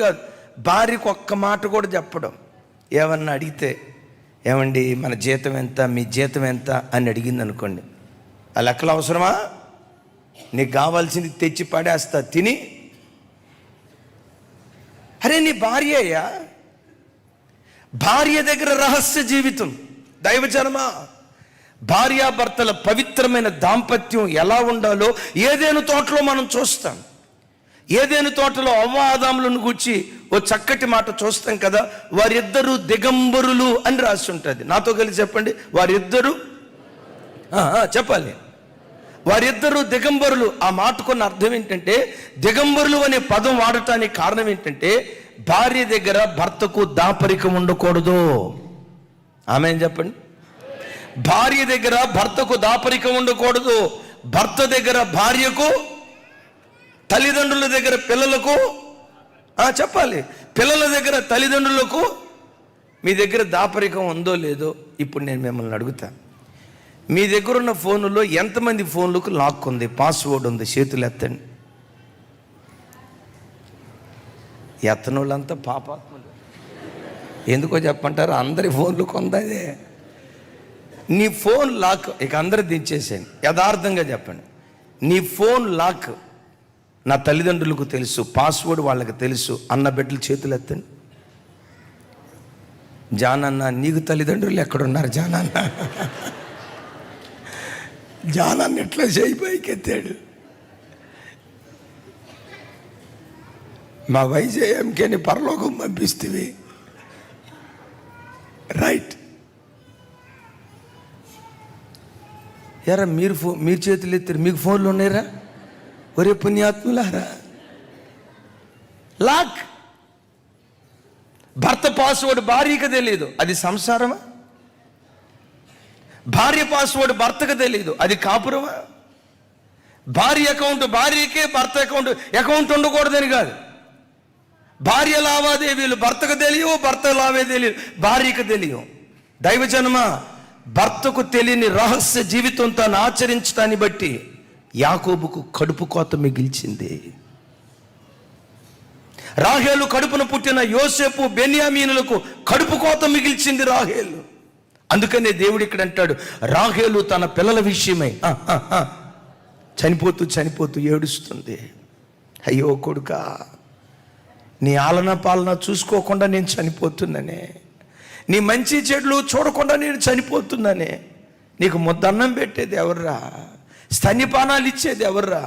కాదు. భార్యకు ఒక్క మాట కూడా చెప్పడం. ఏమన్నా అడిగితే, ఏమండి మన జీతం ఎంత, మీ జీతం ఎంత అని అడిగింది అనుకోండి, ఆ లెక్కలు అవసరమా? నీకు కావాల్సింది తెచ్చి పడేస్తా తిని. అరే నీ భార్య దగ్గర రహస్య జీవితం. దైవజనమా, భార్యాభర్తల పవిత్రమైన దాంపత్యం ఎలా ఉండాలో ఏదేను తోటలో మనం చూస్తాం. ఏదేను తోటలో అవ్వ ఆదాములను గూర్చి ఓ చక్కటి మాట చూస్తాం కదా. వారిద్దరూ దిగంబరులు అని రాసి ఉంటుంది. నాతో కలిసి చెప్పండి, వారిద్దరూ చెప్పాలి. వారిద్దరూ దిగంబరులు. ఆ మాటకున్న అర్థం ఏంటంటే, దిగంబరులు అనే పదం వాడటానికి కారణం ఏంటంటే, భార్య దగ్గర భర్తకు దాపరికం ఉండకూడదు. ఆమెన్ చెప్పండి. భార్య దగ్గర భర్తకు దాపరికం ఉండకూడదు. భర్త దగ్గర భార్యకు, తల్లిదండ్రుల దగ్గర పిల్లలకు, చెప్పాలి, పిల్లల దగ్గర తల్లిదండ్రులకు. మీ దగ్గర దాపరికం ఉందో లేదో ఇప్పుడు నేను మిమ్మల్ని అడుగుతాను. మీ దగ్గర ఉన్న ఫోన్లో ఎంతమంది ఫోన్లకు లాక్ ఉంది, పాస్వర్డ్ ఉంది? చేతులు ఎత్తండి. ఎత్తనోళ్ళంతా పాపాత్ములు. ఎందుకో చెప్పంటారు, అందరి ఫోన్లకు ఉందదే. నీ ఫోన్ లాక్ ఇక అందరూ దించేసేయండి. యథార్థంగా చెప్పండి, నీ ఫోన్ లాక్ నా తల్లిదండ్రులకు తెలుసు, పాస్వర్డ్ వాళ్ళకి తెలుసు అన్న బిడ్డలు చేతులు ఎత్తండి. జానన్న, నీకు తల్లిదండ్రులు ఎక్కడున్నారు జానన్న? జానన్న ఎట్లా చేయి పైకి ఎత్తాడు. మా వైజయంకేని పరలోకం పంపిస్తేవి. రైట్. ఎరా మీరు చేతులు ఎత్తారు, మీకు ఫోన్లు ఉన్నాయరా? ఒరే పుణ్యాత్ములారా, లాక్. భర్త పాస్వర్డ్ భార్యకు తెలియదు, అది సంసారమా? భార్య పాస్వర్డ్ భర్తకు తెలియదు, అది కాపురమా? భార్య అకౌంట్ భార్యకే, భర్త అకౌంట్ ఉండకూడదని కాదు. భార్య లావాదేవీలు భర్తకు తెలియవు, భర్త లావాదేవీలు భార్యకు తెలియవు. దైవజనమా, భర్తకు తెలియని రహస్య జీవితం తాను ఆచరించడాన్ని బట్టి యాకోబుకు కడుపు కోత మిగిల్చింది. రాహేలు కడుపున పుట్టిన యోసేపు, బెన్యామీనులకు కడుపు కోత మిగిల్చింది రాహేలు. అందుకనే దేవుడు ఇక్కడ అంటాడు, రాహేలు తన పిల్లల విషయమై చనిపోతూ ఏడుస్తుంది. అయ్యో కొడుకా, నీ ఆలన పాలన చూసుకోకుండా నేను చనిపోతున్నానే, నీ మంచి చెడులు చూడకుండా నేను చనిపోతున్నానే. నీకు ముద్దన్నం పెట్టేది ఎవర్రా? స్తన్యపానాలు ఇచ్చేది ఎవర్రా?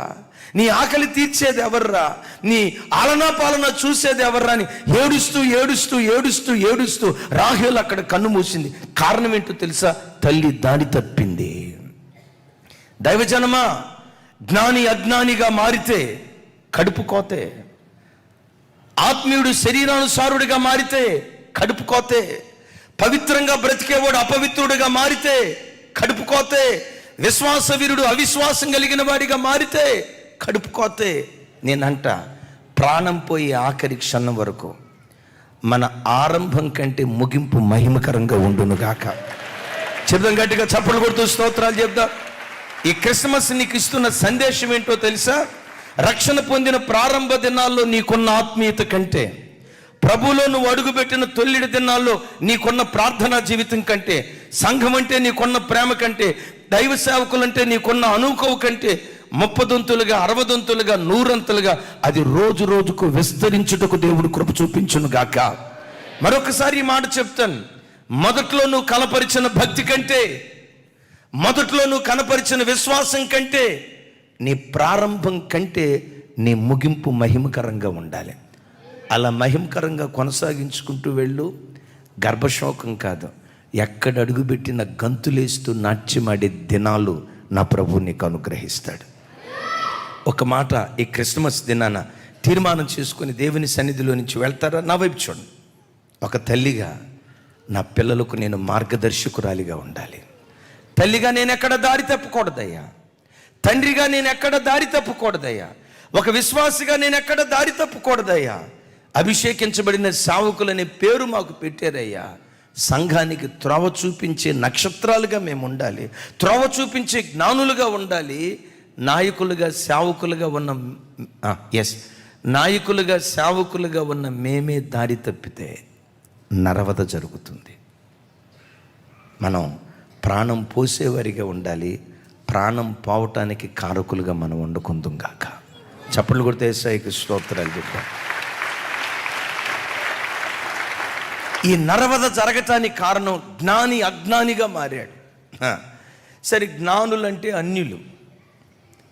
నీ ఆకలి తీర్చేది ఎవర్రా? నీ ఆలనా పాలన చూసేది ఎవర్రా అని ఏడుస్తూ ఏడుస్తూ ఏడుస్తూ ఏడుస్తూ రాహేలు అక్కడ కన్ను మూసింది. కారణం ఏంటో తెలుసా? తల్లి దాడి తప్పింది. దైవజనమా, జ్ఞాని అజ్ఞానిగా మారితే కడుపు కోతే, ఆత్మీయుడు శరీరానుసారుడిగా మారితే కడుపు కోతే, పవిత్రంగా బ్రతికేవాడు అపవిత్రుడిగా మారితే కడుపు కోతే, విశ్వాసవీరుడు అవిశ్వాసం కలిగిన వాడిగా మారితే కడుపు కోతే. నేనంట ప్రాణం పోయి ఆఖరి క్షణం వరకు మన ఆరంభం కంటే ముగింపు మహిమకరంగా ఉండునుగాక. చెప్దాం గట్టిగా, చప్పలు కొడుతూ స్తోత్రాలు చెప్దాం. ఈ క్రిస్మస్ నీకు ఇస్తున్న సందేశం ఏంటో తెలుసా? రక్షణ పొందిన ప్రారంభ దినాల్లో నీకున్న ఆత్మీయత కంటే, ప్రభువులో నువ్వు అడుగుపెట్టిన తొల్లిడి దినాల్లో నీకున్న ప్రార్థనా జీవితం కంటే, సంఘం అంటే నీకున్న ప్రేమ కంటే, దైవ సేవకులంటే నీకున్న అనుకవ కంటే 30 60 100 అది రోజు రోజుకు విస్తరించుటకు దేవుడు కృప చూపించును గాక. మరొకసారి ఈ మాట చెప్తాను. మొదట్లో నువ్వు కనపరిచిన భక్తి కంటే, మొదట్లో నువ్వు కనపరిచిన విశ్వాసం కంటే, నీ ప్రారంభం కంటే నీ ముగింపు మహిమకరంగా ఉండాలి. అలా మహిమకరంగా కొనసాగించుకుంటూ వెళ్ళు. గర్భశోకం కాదు, ఎక్కడ అడుగుపెట్టిన గంతులేస్తూ నాట్యమాడే దినాలు నా ప్రభు నీకు అనుగ్రహిస్తాడు. ఒక మాట, ఈ క్రిస్మస్ దినాన తీర్మానం చేసుకుని దేవుని సన్నిధిలో నుంచి వెళ్తారా? నా వైపు చూడండి. ఒక తల్లిగా నా పిల్లలకు నేను మార్గదర్శకురాలిగా ఉండాలి. తల్లిగా నేను ఎక్కడ దారి తప్పకూడదయ్యా. తండ్రిగా నేను ఎక్కడ దారి తప్పకూడదయ్యా. ఒక విశ్వాసిగా నేను ఎక్కడ దారి తప్పకూడదయ్యా. అభిషేకించబడిన సేవకులనే పేరు మాకు పెట్టారయ్యా. సంఘానికి త్రోవ చూపించే నక్షత్రాలుగా మేము ఉండాలి, త్రోవ చూపించే జ్ఞానులుగా ఉండాలి. నాయకులుగా సేవకులుగా ఉన్న నాయకులుగా సేవకులుగా ఉన్న మేమే దారి తప్పితే నరవద జరుగుతుంది. మనం ప్రాణం పోసేవారిగా ఉండాలి. ప్రాణం పోవటానికి కారకులుగా మనం వండుకుందాం గాక. చప్పట్లు కొడితే యేసయ్యకి స్తోత్రాలు చెప్పాం. ఈ నరవద జరగటానికి కారణం జ్ఞాని అజ్ఞానిగా మారాడు. సరే, జ్ఞానులంటే అన్యులు.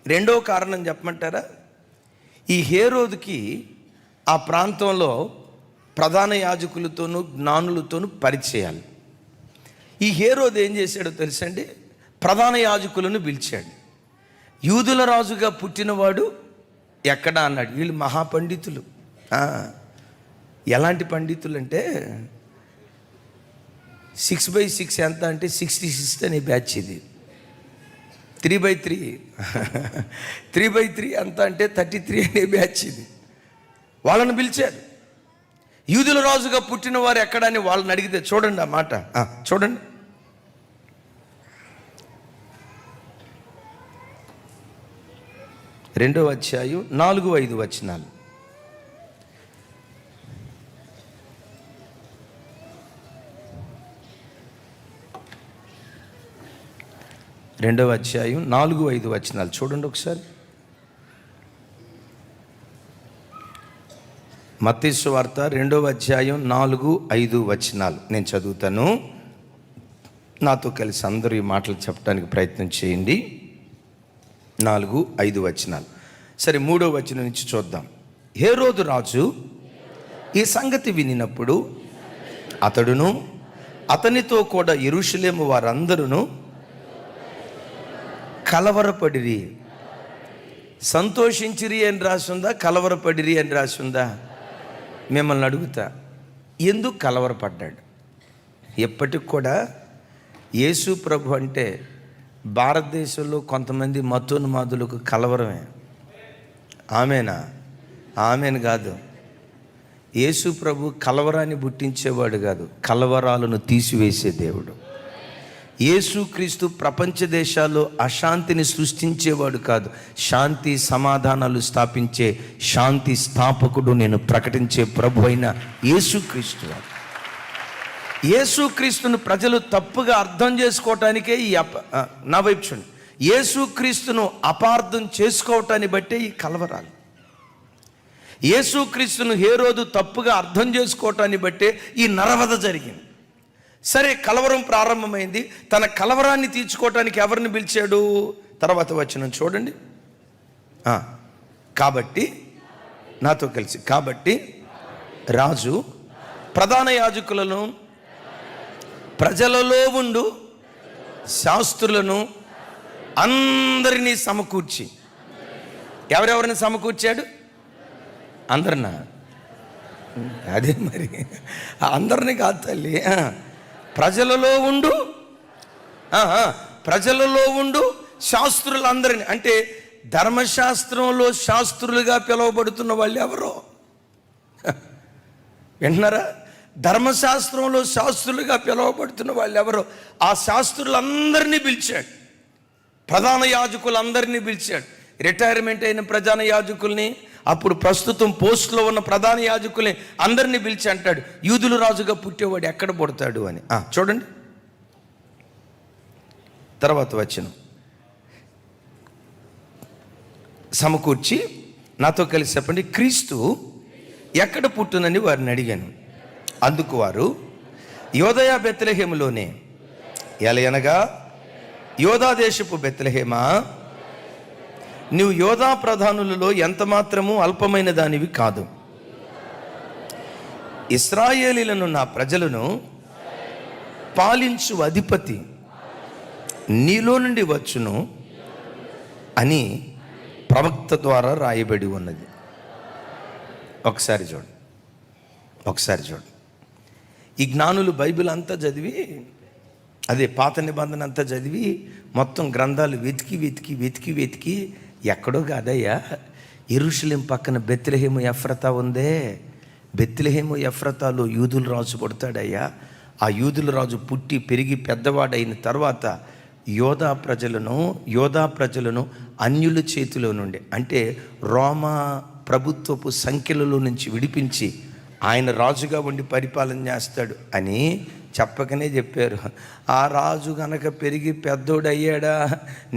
రెండో కారణం చెప్పమంటారా? ఈ హేరోదుకి ఆ ప్రాంతంలో ప్రధాన యాజకులతోనూ జ్ఞానులతోనూ పరిచయాలు. ఈ హేరోదు ఏం చేశాడో తెలుసండి? ప్రధాన యాజకులను పిలిచాడు. యూదుల రాజుగా పుట్టినవాడు ఎక్కడా అన్నాడు. వీళ్ళు మహాపండితులు. ఎలాంటి పండితులు అంటే 6/6 ఎంత అంటే 66 అనే బ్యాచ్ ఇది. 3/3 3/3 ఎంత అంటే 33 అనే బ్యాచ్ ఇది. వాళ్ళని పిలిచారు. యూదుల రాజుగా పుట్టిన వారు ఎక్కడని వాళ్ళని అడిగితే చూడండి ఆ మాట, చూడండి. రెండవ అధ్యాయం 4-5 వచనాలు. రెండవ అధ్యాయం 4-5 వచనాలు చూడండి ఒకసారి. మత్తయి సువార్త 2వ అధ్యాయం 4-5 వచనాలు నేను చదువుతాను. నాతో కలిసి అందరూ ఈ మాటలు చెప్పడానికి ప్రయత్నం చేయండి. 4-5 వచనాలు. సరే, 3వ వచనం నుంచి చూద్దాం. హేరోదు రాజు ఈ సంగతి వినినప్పుడు అతడును అతనితో కూడా యెరూషలేము వారందరూ కలవరపడిరి. సంతోషించిరి అని రాసుందా, కలవరపడిరి అని రాసుందా? మిమ్మల్ని అడుగుతా, ఎందుకు కలవరపడ్డాడు? ఎప్పటికి కూడా యేసు ప్రభు అంటే భారతదేశంలో కొంతమంది మతోన్మాదులకు కలవరమే. ఆమెనా? ఆమెను కాదు. యేసు ప్రభు కలవరాన్ని పుట్టించేవాడు కాదు, కలవరాలను తీసివేసే దేవుడు. యేసుక్రీస్తు ప్రపంచ దేశాల్లో అశాంతిని సృష్టించేవాడు కాదు, శాంతి సమాధానాలు స్థాపించే శాంతి స్థాపకుడు, నేను ప్రకటించే ప్రభు అయిన యేసుక్రీస్తు. యేసుక్రీస్తును ప్రజలు తప్పుగా అర్థం చేసుకోవటానికే ఈ నా వైపు చూడండి, యేసుక్రీస్తును అపార్థం చేసుకోవటాన్ని బట్టే ఈ కలవరాలు. యేసుక్రీస్తును హేరోదు తప్పుగా అర్థం చేసుకోవటాన్ని బట్టే ఈ నరవద జరిగింది. సరే, కలవరం ప్రారంభమైంది. తన కలవరాన్ని తీర్చుకోవటానికి ఎవరిని పిలిచాడు? తర్వాత వచనం చూడండి. కాబట్టి నాతో కలిసి, కాబట్టి రాజు ప్రధాన యాజకులను, ప్రజలలో ఉండు శాస్త్రులను అందరినీ సమకూర్చి, ఎవరెవరిని సమకూర్చాడు? అందరినా? అదే మరి, అందరిని కాదు తల్లి. ప్రజలలో ఉండు, ప్రజలలో ఉండు శాస్త్రులందరినీ. అంటే ధర్మశాస్త్రంలో శాస్త్రులుగా పిలువబడుతున్న వాళ్ళు ఎవరో వింటున్నారా? ధర్మశాస్త్రంలో శాస్త్రులుగా పిలువబడుతున్న వాళ్ళు ఎవరో ఆ శాస్త్రులందరినీ పిలిచాడు. ప్రధాన యాజకులందరినీ పిలిచాడు. రిటైర్మెంట్ అయిన ప్రధాన యాజకుల్ని, అప్పుడు ప్రస్తుతం పోస్టులో ఉన్న ప్రధాన యాజకుల్ని అందరినీ పిలిచి అంటాడు, యూదుల రాజుగా పుట్టేవాడు ఎక్కడ పుడతాడు అని. చూడండి తర్వాత వచనం. సమకూర్చి నాతో కలిసి చెప్పండి, క్రీస్తు ఎక్కడ పుట్టునని వారిని అడిగాను. అందుకు వారు, యోదయ బెత్లెహేములోనే. ఎలయనగా, యోధా దేశపు బెత్లెహేమా, నువ్వు యోధా ప్రధానులలో ఎంత మాత్రము అల్పమైన దానివి కాదు. ఇశ్రాయేలీలను, నా ప్రజలను పాలించు అధిపతి నీలో నుండి వచ్చును అని ప్రవక్త ద్వారా రాయబడి ఉన్నది. ఒకసారి చూడండి. ఈ జ్ఞానులు బైబిల్ అంతా చదివి, అదే పాత నిబంధన అంతా చదివి, మొత్తం గ్రంథాలు వెతికి ఎక్కడో కాదయ్యా, యెరూషలేం పక్కన బెత్లెహేము ఎఫ్రతా ఉందే, బెత్లెహేము ఎఫ్రతాలో యూదుల రాజు పుడతాడయ్యా. ఆ యూదుల రాజు పుట్టి పెరిగి పెద్దవాడైన తర్వాత యోధా ప్రజలను అన్యుల చేతిలో నుండి, అంటే రోమా ప్రభుత్వపు సంఖ్యలలో నుంచి విడిపించి ఆయన రాజుగా ఉండి పరిపాలన చేస్తాడు అని చెప్పకనే చెప్పారు. ఆ రాజు గనక పెరిగి పెద్దోడయ్యాడా,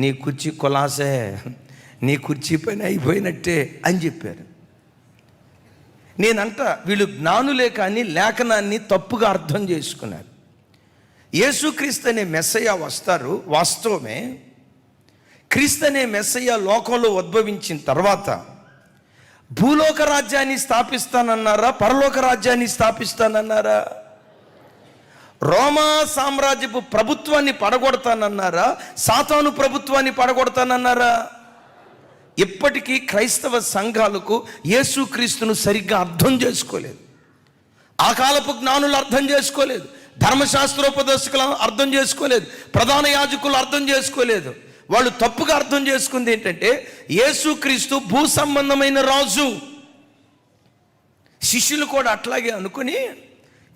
నీ కుర్చీ కొలాసే, నీ కుర్చీ పని అయిపోయినట్టే అని చెప్పారు. నేనంట వీళ్ళు జ్ఞానులే కానీ లేఖనాన్ని తప్పుగా అర్థం చేసుకున్నారు. యేసుక్రీస్తు అనే మెస్సయ్య వస్తారు, వాస్తవమే. క్రీస్తు అనే మెస్సయ్య లోకంలో ఉద్భవించిన తర్వాత భూలోక రాజ్యాన్ని స్థాపిస్తానన్నారా, పరలోక రాజ్యాన్ని స్థాపిస్తానన్నారా? రోమా సామ్రాజ్యపు ప్రభుత్వాన్ని పడగొడతానన్నారా, సాతాను ప్రభుత్వాన్ని పడగొడతానన్నారా? ఇప్పటికీ క్రైస్తవ సంఘాలకు యేసుక్రీస్తును సరిగ్గా అర్థం చేసుకోలేదు. ఆ కాలపు జ్ఞానులు అర్థం చేసుకోలేదు, ధర్మశాస్త్రోపదేశకులు అర్థం చేసుకోలేదు, ప్రధాన యాజకులు అర్థం చేసుకోలేదు. వాళ్ళు తప్పుగా అర్థం చేసుకుంది ఏంటంటే, యేసుక్రీస్తు భూ సంబంధమైన రాజు. శిష్యులు కూడా అట్లాగే అనుకుని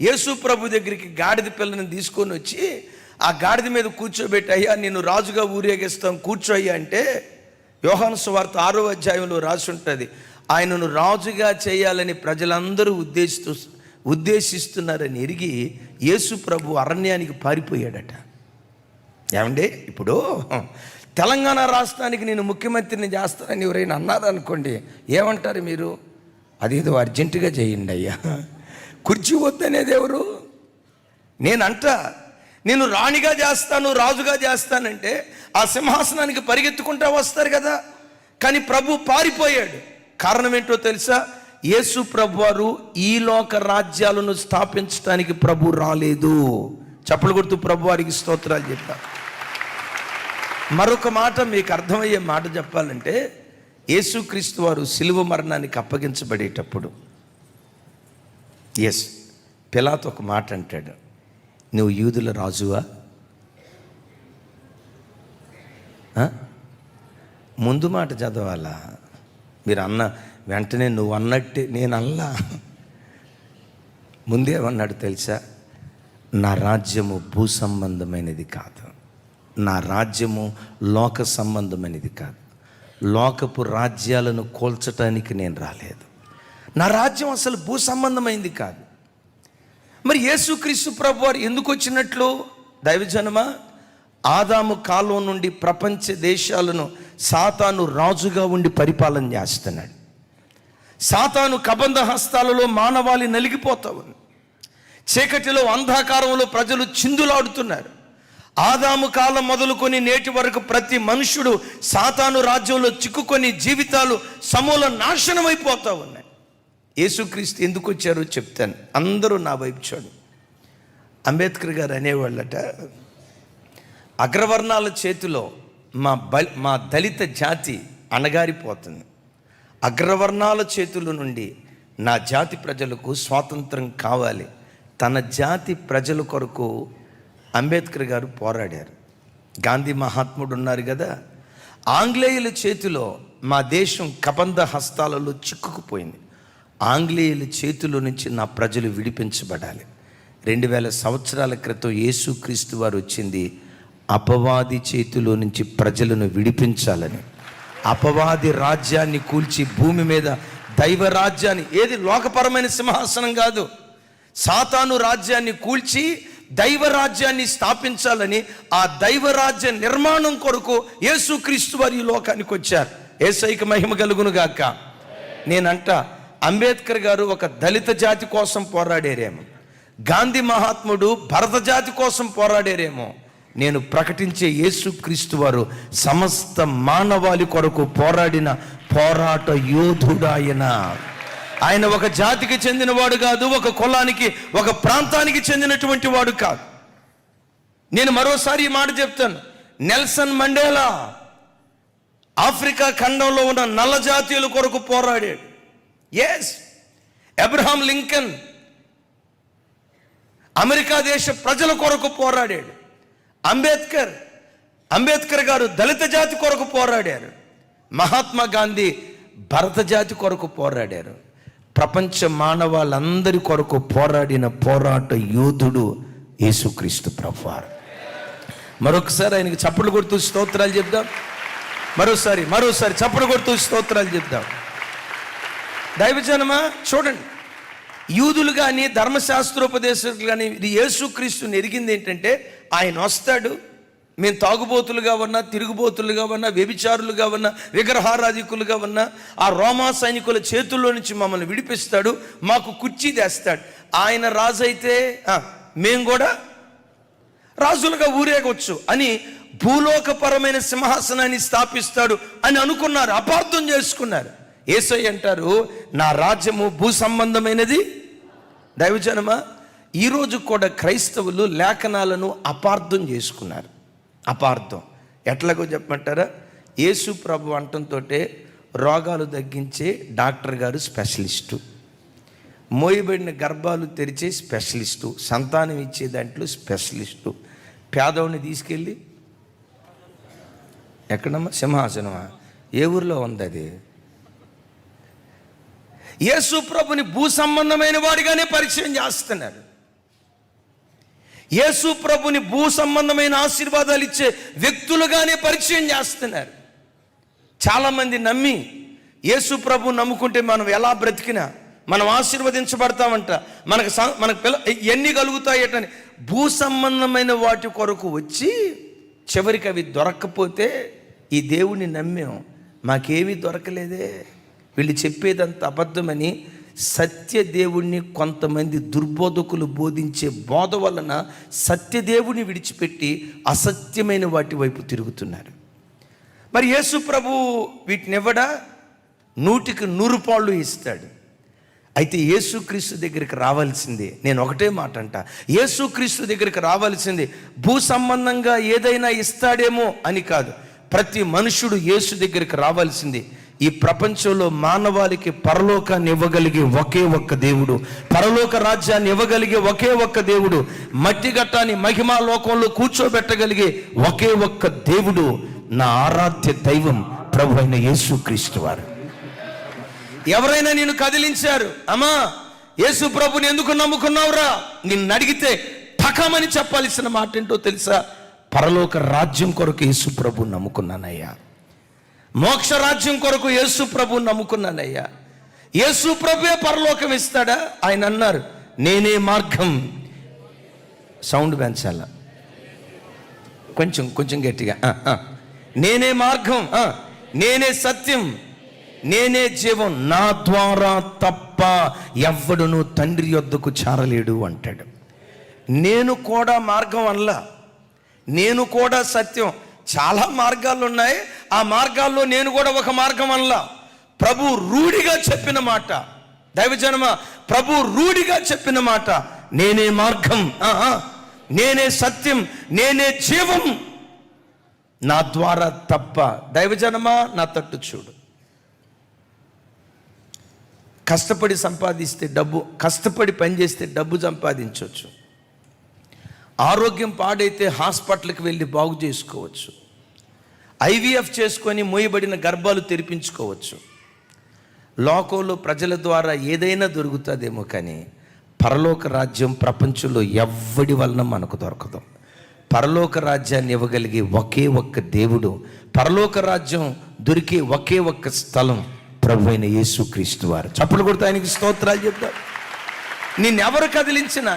యేసు ప్రభు దగ్గరికి గాడిద పిల్లని తీసుకొని వచ్చి ఆ గాడిద మీద కూర్చోబెట్టి, అయ్యా నేను రాజుగా ఊరేగిస్తాం కూర్చోయ్యా అంటే, యోహాను సువార్త 6వ అధ్యాయంలో రాసి ఉంటుంది, ఆయనను రాజుగా చేయాలని ప్రజలందరూ ఉద్దేశిస్తున్నారని ఎరిగి యేసు ప్రభు అరణ్యానికి పారిపోయాడట. ఏమండి, ఇప్పుడు తెలంగాణ రాష్ట్రానికి నేను ముఖ్యమంత్రిని చేస్తానని ఎవరైనా అన్నారనుకోండి, ఏమంటారు మీరు? అదేదో అర్జెంటుగా చేయండి అయ్యా, కుర్చీ వద్దనేది ఎవరు? నేను రాణిగా చేస్తాను, రాజుగా చేస్తానంటే ఆ సింహాసనానికి పరిగెత్తుకుంటా వస్తారు కదా. కానీ ప్రభు పారిపోయాడు. కారణం ఏంటో తెలుసా? యేసు ప్రభు వారు ఈ లోక రాజ్యాలను స్థాపించడానికి ప్రభు రాలేదు. చప్పలు కొడుతూ ప్రభు వారికి స్తోత్రాలు చెప్పారు. మరొక మాట మీకు అర్థమయ్యే మాట చెప్పాలంటే, యేసుక్రీస్తు వారు సిలువ మరణానికి అప్పగించబడేటప్పుడు పిలాతు ఒక మాట అంటాడు, నువ్వు యూదుల రాజువా? ముందు మాట చదవాలా? మీరు అన్న వెంటనే నువ్వు అన్నట్టే నేను అల్లా. ముందేమన్నాడు తెలుసా? నా రాజ్యము భూ సంబంధమైనది కాదు, నా రాజ్యము లోక సంబంధమైనది కాదు, లోకపు రాజ్యాలను కోల్చటానికి నేను రాలేదు, నా రాజ్యం అసలు భూ సంబంధమైంది కాదు. మరి యేసుక్రీస్తు ప్రభు వారు ఎందుకు వచ్చినట్లు? దైవజనమా, ఆదాము కాలం నుండి ప్రపంచ దేశాలను సాతాను రాజుగా ఉండి పరిపాలన చేస్తున్నాడు. సాతాను కబంధ హస్తాలలో మానవాళి నలిగిపోతా ఉంది. చీకటిలో, అంధకారంలో ప్రజలు చిందులాడుతున్నారు. ఆదాము కాలం మొదలుకొని నేటి వరకు ప్రతి మనుషుడు సాతాను రాజ్యంలో చిక్కుకొని జీవితాలు సమూల నాశనం అయిపోతూ ఉన్నాయి. యేసుక్రీస్తు ఎందుకు వచ్చారో చెప్తాను, అందరూ నా వైపు చూడండి. అంబేద్కర్ గారు అనేవాళ్ళట, అగ్రవర్ణాల చేతిలో మా దళిత జాతి అణగారిపోతుంది. అగ్రవర్ణాల చేతుల నుండి నా జాతి ప్రజలకు స్వాతంత్రం కావాలి. తన జాతి ప్రజల కొరకు అంబేద్కర్ గారు పోరాడారు. గాంధీ మహాత్ముడు ఉన్నారు కదా, ఆంగ్లేయుల చేతిలో మా దేశం కబంధ హస్తాలలో చిక్కుకుపోయింది. ఆంగ్లేయుల చేతిలో నుంచి నా ప్రజలు విడిపించబడాలి. 2000 సంవత్సరాల క్రితం యేసుక్రీస్తు వారు వచ్చింది అపవాది చేతిలో నుంచి ప్రజలను విడిపించాలని. అపవాది రాజ్యాన్ని కూల్చి భూమి మీద దైవ రాజ్యాన్ని, ఏది లోకపరమైన సింహాసనం కాదు, సాతాను రాజ్యాన్ని కూల్చి దైవ రాజ్యాన్ని స్థాపించాలని, ఆ దైవ రాజ్య నిర్మాణం కొరకు యేసుక్రీస్తు వారు ఈ లోకానికి వచ్చారు. యేసయ్యకి మహిమ కలుగును గాక. నేనంట, అంబేద్కర్ గారు ఒక దళిత జాతి కోసం పోరాడారేమో, గాంధీ మహాత్ముడు భరత జాతి కోసం పోరాడారేమో. నేను ప్రకటించే యేసుక్రీస్తు వారు సమస్త మానవాళి కొరకు పోరాడిన పోరాట యోధుడాయన. ఆయన ఒక జాతికి చెందినవాడు కాదు, ఒక కులానికి, ఒక ప్రాంతానికి చెందినటువంటి వాడు కాదు. నేను మరోసారి ఈ మాట చెప్తాను. నెల్సన్ మండేలా ఆఫ్రికా ఖండంలో ఉన్న నల్ల జాతీయుల కొరకు పోరాడాడు. ఎస్. అబ్రహాం లింకన్ అమెరికా దేశ ప్రజల కొరకు పోరాడాడు. అంబేద్కర్ గారు దళిత జాతి కొరకు పోరాడారు. మహాత్మా గాంధీ భరత జాతి కొరకు పోరాడారు. ప్రపంచ మానవాళ్ళందరి కొరకు పోరాడిన పోరాట యోధుడు యేసుక్రీస్తు ప్రభువారు. మరొకసారి ఆయనకి చప్పట్లు కొడుతూ స్తోత్రాలు చెప్దాం. మరోసారి చప్పట్లు కొడుతూ స్తోత్రాలు చెప్దాం. దైవజనమా చూడండి, యూదులు కానీ ధర్మశాస్త్రోపదేశకులు కానీ ఇది యేసుక్రీస్తుని ఎరిగింది ఏంటంటే, ఆయన వస్తాడు, మేము తాగుబోతులుగా ఉన్నా, తిరుగుబోతులుగా ఉన్నా, వ్యభిచారులుగా ఉన్నా, విగ్రహారాధికులుగా ఉన్నా, ఆ రోమా సైనికుల చేతుల్లో నుంచి మమ్మల్ని విడిపిస్తాడు, మాకు కుర్చీ తెస్తాడు. ఆయన రాజు అయితే మేము కూడా రాజులుగా ఊరేగవచ్చు అని భూలోకపరమైన సింహాసనాన్ని స్థాపిస్తాడు అని అనుకున్నారు, అపార్థం చేసుకున్నారు. యేసయ్య అంటారు, నా రాజ్యము భూ సంబంధమైనది. దైవజనమా, ఈరోజు కూడా క్రైస్తవులు లేఖనాలను అపార్థం చేసుకున్నారు. అపార్థం ఎట్లాగో చెప్పమంటారా? యేసు ప్రభు అంటంతో రోగాలు తగ్గించే డాక్టర్ గారు స్పెషలిస్టు, మోయబడిన గర్భాలు తెరిచే స్పెషలిస్టు, సంతానం ఇచ్చే దాంట్లో స్పెషలిస్టు, పేదవుని తీసుకెళ్ళి ఎక్కడమ్మా సింహాసనమా, ఏ ఊరిలో ఉంది అది? యేసు ప్రభుని భూ సంబంధమైన వాడిగానే పరిచయం చేస్తున్నారు. యేసు ప్రభుని భూ సంబంధమైన ఆశీర్వాదాలు ఇచ్చే వ్యక్తులుగానే పరిచయం చేస్తున్నారు. చాలామంది నమ్మి యేసు ప్రభు నమ్ముకుంటే మనం ఎలా బ్రతికినా మనం ఆశీర్వదించబడతామంట, మనకు ఎన్ని కలుగుతాయటని భూ సంబంధమైన వాటి కొరకు వచ్చి చివరికి అవి దొరక్కపోతే ఈ దేవుని నమ్మాం, మాకేమీ దొరకలేదే, వీళ్ళు చెప్పేదంత అబద్ధమని సత్యదేవుణ్ణి కొంతమంది దుర్బోధకులు బోధించే బోధ వలన సత్యదేవుని విడిచిపెట్టి అసత్యమైన వాటి వైపు తిరుగుతున్నారు. మరి యేసు ప్రభు వీటిని ఇవ్వడా? 100కి 100 పాళ్ళు ఇస్తాడు. అయితే యేసుక్రీస్తు దగ్గరికి రావాల్సిందే. నేను ఒకటే మాట అంట, యేసుక్రీస్తు దగ్గరికి రావాల్సిందే. భూ సంబంధంగా ఏదైనా ఇస్తాడేమో అని కాదు, ప్రతి మనుషుడు యేసు దగ్గరికి రావాల్సిందే. ఈ ప్రపంచంలో మానవాళికి పరలోకాన్ని ఇవ్వగలిగే ఒకే ఒక్క దేవుడు, పరలోక రాజ్యాన్ని ఇవ్వగలిగే ఒకే ఒక్క దేవుడు, మట్టి గట్టాన్ని మహిమా లోకంలో కూర్చోబెట్టగలిగే ఒకే ఒక్క దేవుడు, నా ఆరాధ్య దైవం ప్రభు అయిన యేసుక్రీస్తు వారు. ఎవరైనా నిన్ను కదిలించారు, అమ్మా యేసు ప్రభుని ఎందుకు నమ్ముకున్నావురా, నిన్ను అడిగితే ఠకమని చెప్పాల్సిన మాట ఏంటో తెలుసా? పరలోక రాజ్యం కొరకు యేసు ప్రభు నమ్ముకున్నానయ్యా, మోక్ష రాజ్యం కొరకు యేసు ప్రభు నమ్ముకున్నానయ్యా. యేసు ప్రభువే పరలోకం ఇస్తాడా? ఆయన అన్నారు, నేనే మార్గం. సౌండ్ పెంచాల కొంచెం గట్టిగా. నేనే మార్గం, నేనే సత్యం, నేనే జీవం, నా ద్వారా తప్ప ఎవ్వడును తండ్రి యొద్దకు చేరలేడు అంటాడు. నేను కూడా మార్గం అనలా, నేను కూడా సత్యం. చాలా మార్గాలు ఉన్నాయి, ఆ మార్గాల్లో నేను కూడా ఒక మార్గం అనలా. ప్రభు రూఢిగా చెప్పిన మాట, దైవజనమ, ప్రభు రూఢిగా చెప్పిన మాట, నేనే మార్గం, నేనే సత్యం, నేనే జీవం, నా ద్వారా తప్ప. దైవజనమా, నా తట్టు చూడు. కష్టపడి సంపాదిస్తే డబ్బు, కష్టపడి పనిచేస్తే డబ్బు సంపాదించవచ్చు. ఆరోగ్యం పాడైతే హాస్పిటల్కి వెళ్ళి బాగు చేసుకోవచ్చు. ఐవీఎఫ్ చేసుకొని మోయబడిన గర్భాలు తెరిపించుకోవచ్చు. లోకంలో ప్రజల ద్వారా ఏదైనా దొరుకుతుందేమో, కానీ పరలోక రాజ్యం ప్రపంచంలో ఎవ్వడి వలన మనకు దొరకదు. పరలోక రాజ్యాన్ని ఇవ్వగలిగే ఒకే ఒక్క దేవుడు, పరలోక రాజ్యం దొరికే ఒకే ఒక్క స్థలం ప్రభు అయిన యేసుక్రీస్తు వారు. చప్పలు కొడుతూ ఆయనకి స్తోత్రాలు చెప్తారు. నిన్నెవరు కదిలించినా,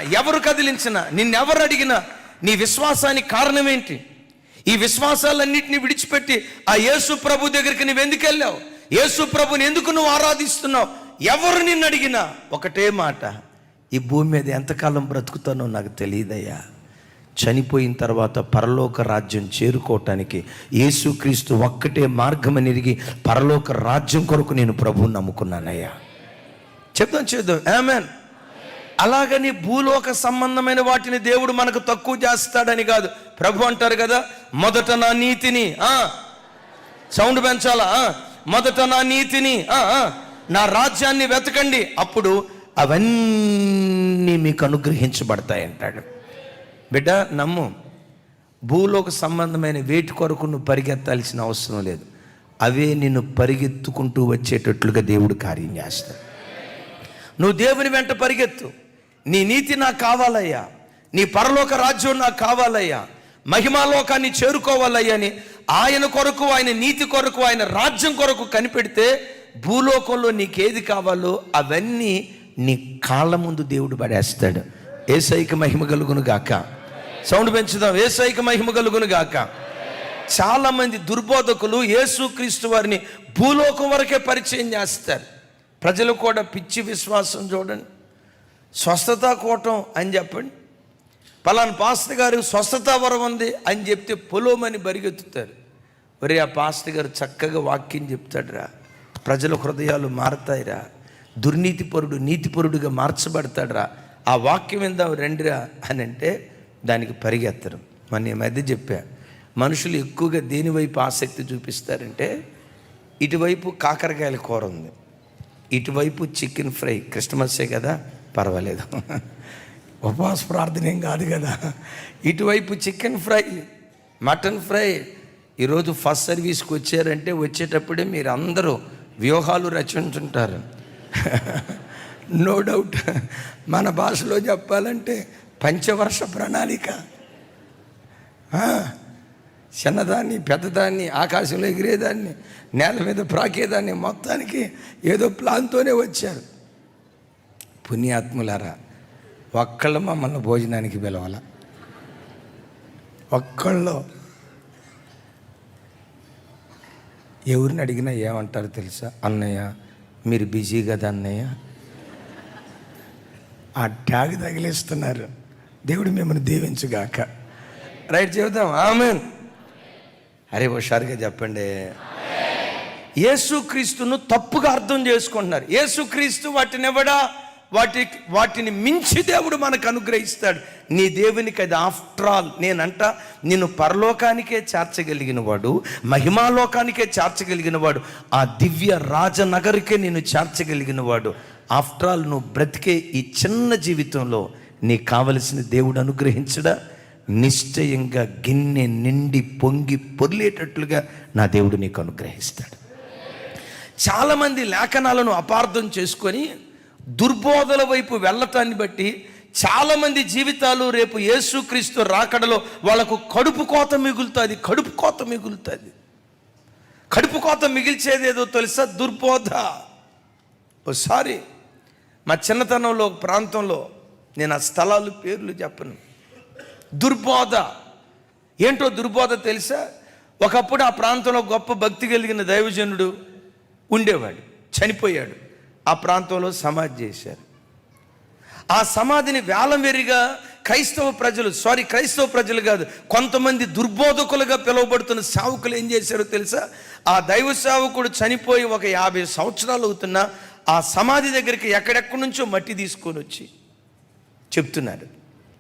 నిన్నెవరు అడిగినా నీ విశ్వాసానికి కారణం ఏంటి? ఈ విశ్వాసాలన్నింటినీ విడిచిపెట్టి ఆ యేసు ప్రభు దగ్గరికి నువ్వు ఎందుకు వెళ్ళావు? యేసు ప్రభుని ఎందుకు నువ్వు ఆరాధిస్తున్నావు? ఎవరు నిన్ను అడిగినా ఒకటే మాట, ఈ భూమి మీద ఎంతకాలం బ్రతుకుతానో నాకు తెలియదయ్యా, చనిపోయిన తర్వాత పరలోక రాజ్యం చేరుకోవటానికి యేసుక్రీస్తు ఒక్కటే మార్గమని ఎరిగి పరలోక రాజ్యం కొరకు నేను ప్రభువుని నమ్ముకున్నానయ్యా. చేద్దాం ఆమేన్. అలాగని భూలోక సంబంధమైన వాటిని దేవుడు మనకు తక్కువ చేస్తాడని కాదు. ప్రభు అంటారు కదా, మొదట నా నీతిని, సౌండ్ పెంచాలా, మొదట నా నీతిని, నా రాజ్యాన్ని వెతకండి, అప్పుడు అవన్నీ మీకు అనుగ్రహించబడతాయి అంటాడు. బిడ్డ నమ్ము, భూలోక సంబంధమైన వేటి కొరకు నువ్వు పరిగెత్తాల్సిన అవసరం లేదు. అవే నిన్ను పరిగెత్తుకుంటూ వచ్చేటట్లుగా దేవుడు కార్యం చేస్తాడు. నువ్వు దేవుని వెంట పరిగెత్తు. నీ నీతి నాకు కావాలయ్యా, నీ పరలోక రాజ్యం నాకు కావాలయ్యా, మహిమాలోకాన్ని చేరుకోవాలయ్యా అని ఆయన కొరకు, ఆయన నీతి కొరకు, ఆయన రాజ్యం కొరకు కనిపెడితే భూలోకంలో నీకేది కావాలో అవన్నీ నీ కాళ్ళ ముందు దేవుడు పడేస్తాడు. యేసయ్యకి మహిమ కలుగును గాక. సౌండ్ పెంచుదాం. యేసయ్యకి మహిమ కలుగును గాక. చాలామంది దుర్బోధకులు యేసుక్రీస్తు వారిని భూలోకం వరకే పరిచయం చేస్తారు. ప్రజలు కూడా పిచ్చి విశ్వాసం చూడండి. స్వస్థతా కూటం అని చెప్పండి, పలానా పాస్టర్ గారు స్వస్థతా వరం ఉంది అని చెప్తే పొలోమని బరిగెత్తుతారు. ఒరే, ఆ పాస్టర్ గారు చక్కగా వాక్యం చెప్తాడురా, ప్రజల హృదయాలు మారతాయిరా, దుర్నీతిపరుడు నీతిపరుడుగా మార్చబడతాడురా, ఆ వాక్యం విందాం రండిరా అని అంటే దానికి పరిగెత్తరు. మన ఈ మధ్య చెప్పా, మనుషులు ఎక్కువగా దేనివైపు ఆసక్తి చూపిస్తారంటే, ఇటువైపు కాకరకాయల కూర ఉంది, ఇటువైపు చికెన్ ఫ్రై, క్రిస్మస్సే కదా పర్వాలేదు, ఉపవాస ప్రార్థన ఏం కాదు కదా, ఇటువైపు చికెన్ ఫ్రై, మటన్ ఫ్రై. ఈరోజు ఫస్ట్ సర్వీస్కి వచ్చారంటే వచ్చేటప్పుడే మీరు అందరూ వ్యూహాలు రచించుంటారు. No doubt. మన భాషలో చెప్పాలంటే పంచవర్ష ప్రణాళిక. చిన్నదాన్ని, పెద్దదాన్ని, ఆకాశంలో ఎగిరేదాన్ని, నేల మీద ప్రాకేదాన్ని, మొత్తానికి ఏదో ప్లాన్తోనే వచ్చారు. పుణ్యాత్ములారా, ఒక్కళ్ళు మమ్మల్ని భోజనానికి పిలవాల, ఒక్కళ్ళు. ఎవరిని అడిగినా ఏమంటారు తెలుసా? అన్నయ్య మీరు బిజీ కదా అన్నయ్య. ఆ ట్యాగ్ తగిలేస్తున్నారు. దేవుడు మిమ్మల్ని దీవించుగాక. రైట్, చెబుతాం ఆమేన్. అరే హుషారుగా చెప్పండి. యేసుక్రీస్తును తప్పుగా అర్థం చేసుకుంటున్నారు. యేసుక్రీస్తు వాటిని మించి దేవుడు మనకు అనుగ్రహిస్తాడు. నీ దేవునికి అది ఆఫ్టర్ ఆల్. నేనంట, నిన్ను పరలోకానికే చేర్చగలిగిన వాడు, మహిమాలోకానికే చేర్చగలిగిన వాడు, ఆ దివ్య రాజనగరికే నేను చేర్చగలిగిన వాడు. ఆఫ్టర్ ఆల్ నువ్వు బ్రతికే ఈ చిన్న జీవితంలో నీకు కావలసిన దేవుడు అనుగ్రహించడా? నిశ్చయంగా గిన్నె నిండి పొంగి పొర్లేటట్లుగా నా దేవుడు నీకు అనుగ్రహిస్తాడు. చాలామంది లేఖనాలను అపార్థం చేసుకొని దుర్బోధల వైపు వెళ్ళటాన్ని బట్టి చాలామంది జీవితాలు రేపు యేసుక్రీస్తు రాకడలో వాళ్ళకు కడుపు కోత మిగులుతుంది. కడుపు కోత మిగిల్చేది ఏదో తెలుసా? దుర్బోధ. ఓసారి మా చిన్నతనంలో ఒక ప్రాంతంలో, నేను ఆ స్థలాలు పేర్లు చెప్పను, దుర్బోధ. ఏంటో దుర్బోధ తెలుసా? ఒకప్పుడు ఆ ప్రాంతంలో గొప్ప భక్తి కలిగిన దైవజనుడు ఉండేవాడు, చనిపోయాడు. ఆ ప్రాంతంలో సమాధి చేశారు. ఆ సమాధిని వేలం వెరిగా క్రైస్తవ ప్రజలు కాదు, కొంతమంది దుర్బోధకులుగా పిలువబడుతున్న సేవకులు ఏం చేశారో తెలుసా? ఆ దైవ సేవకుడు చనిపోయి ఒక 50 సంవత్సరాలు అవుతున్నా ఆ సమాధి దగ్గరికి ఎక్కడెక్కడి నుంచో మట్టి తీసుకొని వచ్చి చెప్తున్నారు,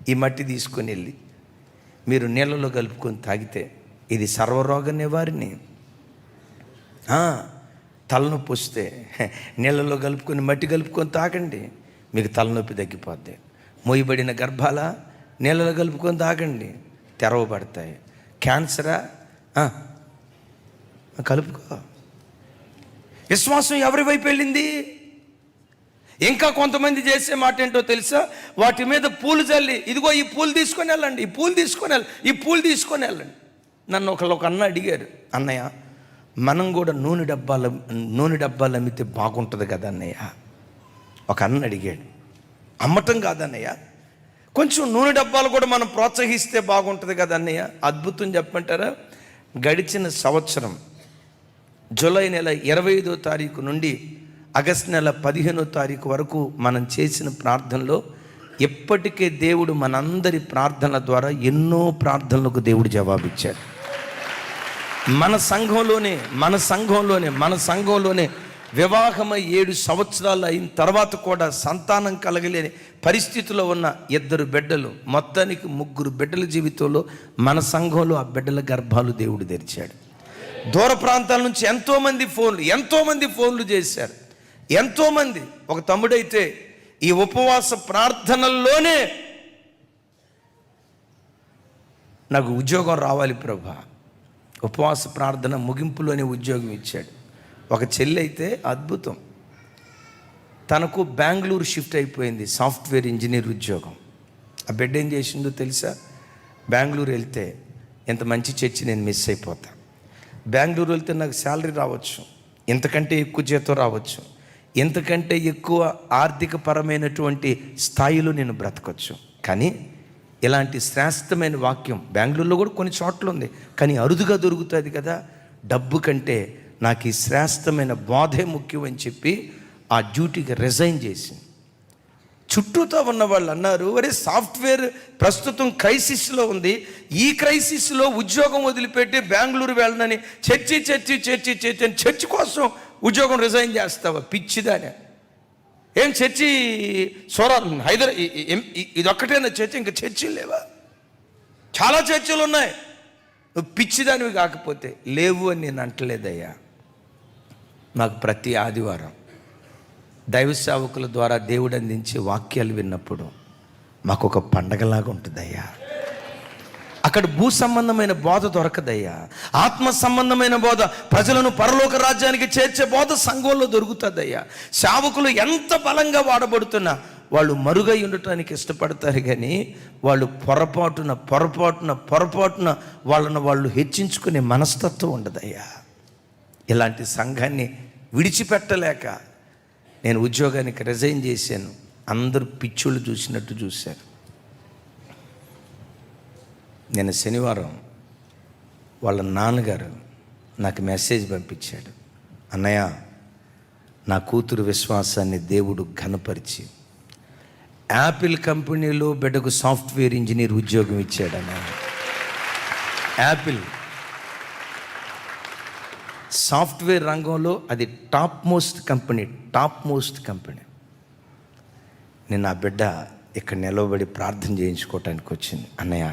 ఈ మట్టి తీసుకొని వెళ్ళి మీరు నీళ్ళలో కలుపుకొని తాగితే ఇది సర్వరోగ నివారిణి. తలనొప్పి వస్తే నీళ్ళలో కలుపుకొని మట్టి కలుపుకొని తాగండి, మీకు తలనొప్పి తగ్గిపోద్ది. మోయబడిన గర్భాల నీళ్ళలో కలుపుకొని తాగండి, తెరవబడతాయి. క్యాన్సరా కలుపుకో. విశ్వాసం ఎవరి వైపు వెళ్ళింది? ఇంకా కొంతమంది చేసే మాట ఏంటో తెలుసా? వాటి మీద పూలు చల్లి, ఇదిగో ఈ పూలు తీసుకొని వెళ్ళండి, ఈ పూలు తీసుకొని వెళ్ళండి. నన్ను ఒక అన్న అడిగారు, అన్నయ్య మనం కూడా నూనె డబ్బాలు అమ్మితే బాగుంటుంది కదా అన్నయ్య. ఒక అన్న అడిగాడు. అమ్మటం కాదన్నయ్య, కొంచెం నూనె డబ్బాలు కూడా మనం ప్రోత్సహిస్తే బాగుంటుంది కదా అన్నయ్య. అద్భుతం చెప్పమంటారా? గడిచిన సంవత్సరం జూలై నెల 25వ తారీఖు నుండి ఆగస్టు నెల 15వ తారీఖు వరకు మనం చేసిన ప్రార్థనలో ఇప్పటికే దేవుడు మనందరి ప్రార్థనల ద్వారా ఎన్నో ప్రార్థనలకు దేవుడు జవాబిచ్చాడు. మన సంఘంలోనే వివాహమై 7 సంవత్సరాలు అయిన తర్వాత కూడా సంతానం కలగలేని పరిస్థితిలో ఉన్న 2 బిడ్డలు, మొత్తానికి 3 బిడ్డల జీవితంలో మన సంఘంలో ఆ బిడ్డల గర్భాలు దేవుడు తెరిచాడు. దూర ప్రాంతాల నుంచి ఎంతోమంది ఫోన్లు చేశారు. ఎంతోమంది, ఒక తమ్ముడైతే ఈ ఉపవాస ప్రార్థనల్లోనే నాకు ఉద్యోగం రావాలి ప్రభా, ఉపవాస ప్రార్థన ముగింపులోనే ఉద్యోగం ఇచ్చాడు. ఒక చెల్లి అయితే అద్భుతం, తనకు బెంగళూరు షిఫ్ట్ అయిపోయింది, సాఫ్ట్వేర్ ఇంజనీర్ ఉద్యోగం. ఆ బిడ్డ ఏం చేసిందో తెలుసా? బెంగళూరు వెళ్తే ఎంత మంచి చర్చి నేను మిస్ అయిపోతా, బెంగళూరు వెళ్తే నాకు శాలరీ రావచ్చు, ఇంతకంటే ఎక్కువ జీతం రావచ్చు, ఇంతకంటే ఎక్కువ ఆర్థిక పరమైనటువంటి స్థాయిలో నేను బ్రతకొచ్చు. కానీ ఇలాంటి శ్రేష్టమైన వాక్యం బెంగళూరులో కూడా కొన్ని చోట్ల ఉంది, కానీ అరుదుగా దొరుకుతుంది కదా. డబ్బు కంటే నాకు ఈ శ్రేష్టమైన బోధే ముఖ్యం అని చెప్పి ఆ డ్యూటీకి రిజైన్ చేసి, చుట్టూతో ఉన్న వాళ్ళు అన్నారు, అరే సాఫ్ట్వేర్ ప్రస్తుతం క్రైసిస్లో ఉంది, ఈ క్రైసిస్లో ఉద్యోగం వదిలిపెట్టి బెంగళూరు వెళ్ళనని చర్చి కోసం ఉద్యోగం రిజైన్ చేస్తావా పిచ్చిదానే? ఏం చర్చి ఇదొక్కటేనా చర్చి? ఇంకా చర్చిలు లేవా? చాలా చర్చిలు ఉన్నాయి. నువ్వు పిచ్చిదానివి కాకపోతే లేవు అని నేను అంటలేదయ్యా. నాకు ప్రతి ఆదివారం దైవ సేవకుల ద్వారా దేవుడు అందించే వాక్యాలు విన్నప్పుడు మాకు ఒక పండగలాగా ఉంటుందయ్యా. అక్కడ భూ సంబంధమైన బోధ దొరకదయ్యా, ఆత్మ సంబంధమైన బోధ, ప్రజలను పరలోక రాజ్యానికి చేర్చే బోధ సంఘంలో దొరుకుతుందయ్యా. సేవకులు ఎంత బలంగా వాడబడుతున్నా వాళ్ళు మరుగై ఉండటానికి ఇష్టపడతారు, కానీ వాళ్ళు పొరపాటున వాళ్ళను వాళ్ళు హెచ్చించుకునే మనస్తత్వం ఉండదయ్యా. ఇలాంటి సంఘాన్ని విడిచిపెట్టలేక నేను ఉద్యోగానికి రిజైన్ చేశాను. అందరూ పిచ్చోళ్ళు చూసినట్టు చూశారు. నేను శనివారం వాళ్ళ నాన్నగారు నాకు మెసేజ్ పంపించాడు, అన్నయ్య నా కూతురు విశ్వాసాన్ని దేవుడు ఘనపరిచి యాపిల్ కంపెనీలో బిడ్డకు సాఫ్ట్వేర్ ఇంజనీర్ ఉద్యోగం ఇచ్చాడన్న. యాపిల్ సాఫ్ట్వేర్ రంగంలో అది టాప్ మోస్ట్ కంపెనీ. నేను ఆ బిడ్డ ఇక్కడ నిలవబడి ప్రార్థన చేయించుకోవటానికి వచ్చింది. అన్నయ్య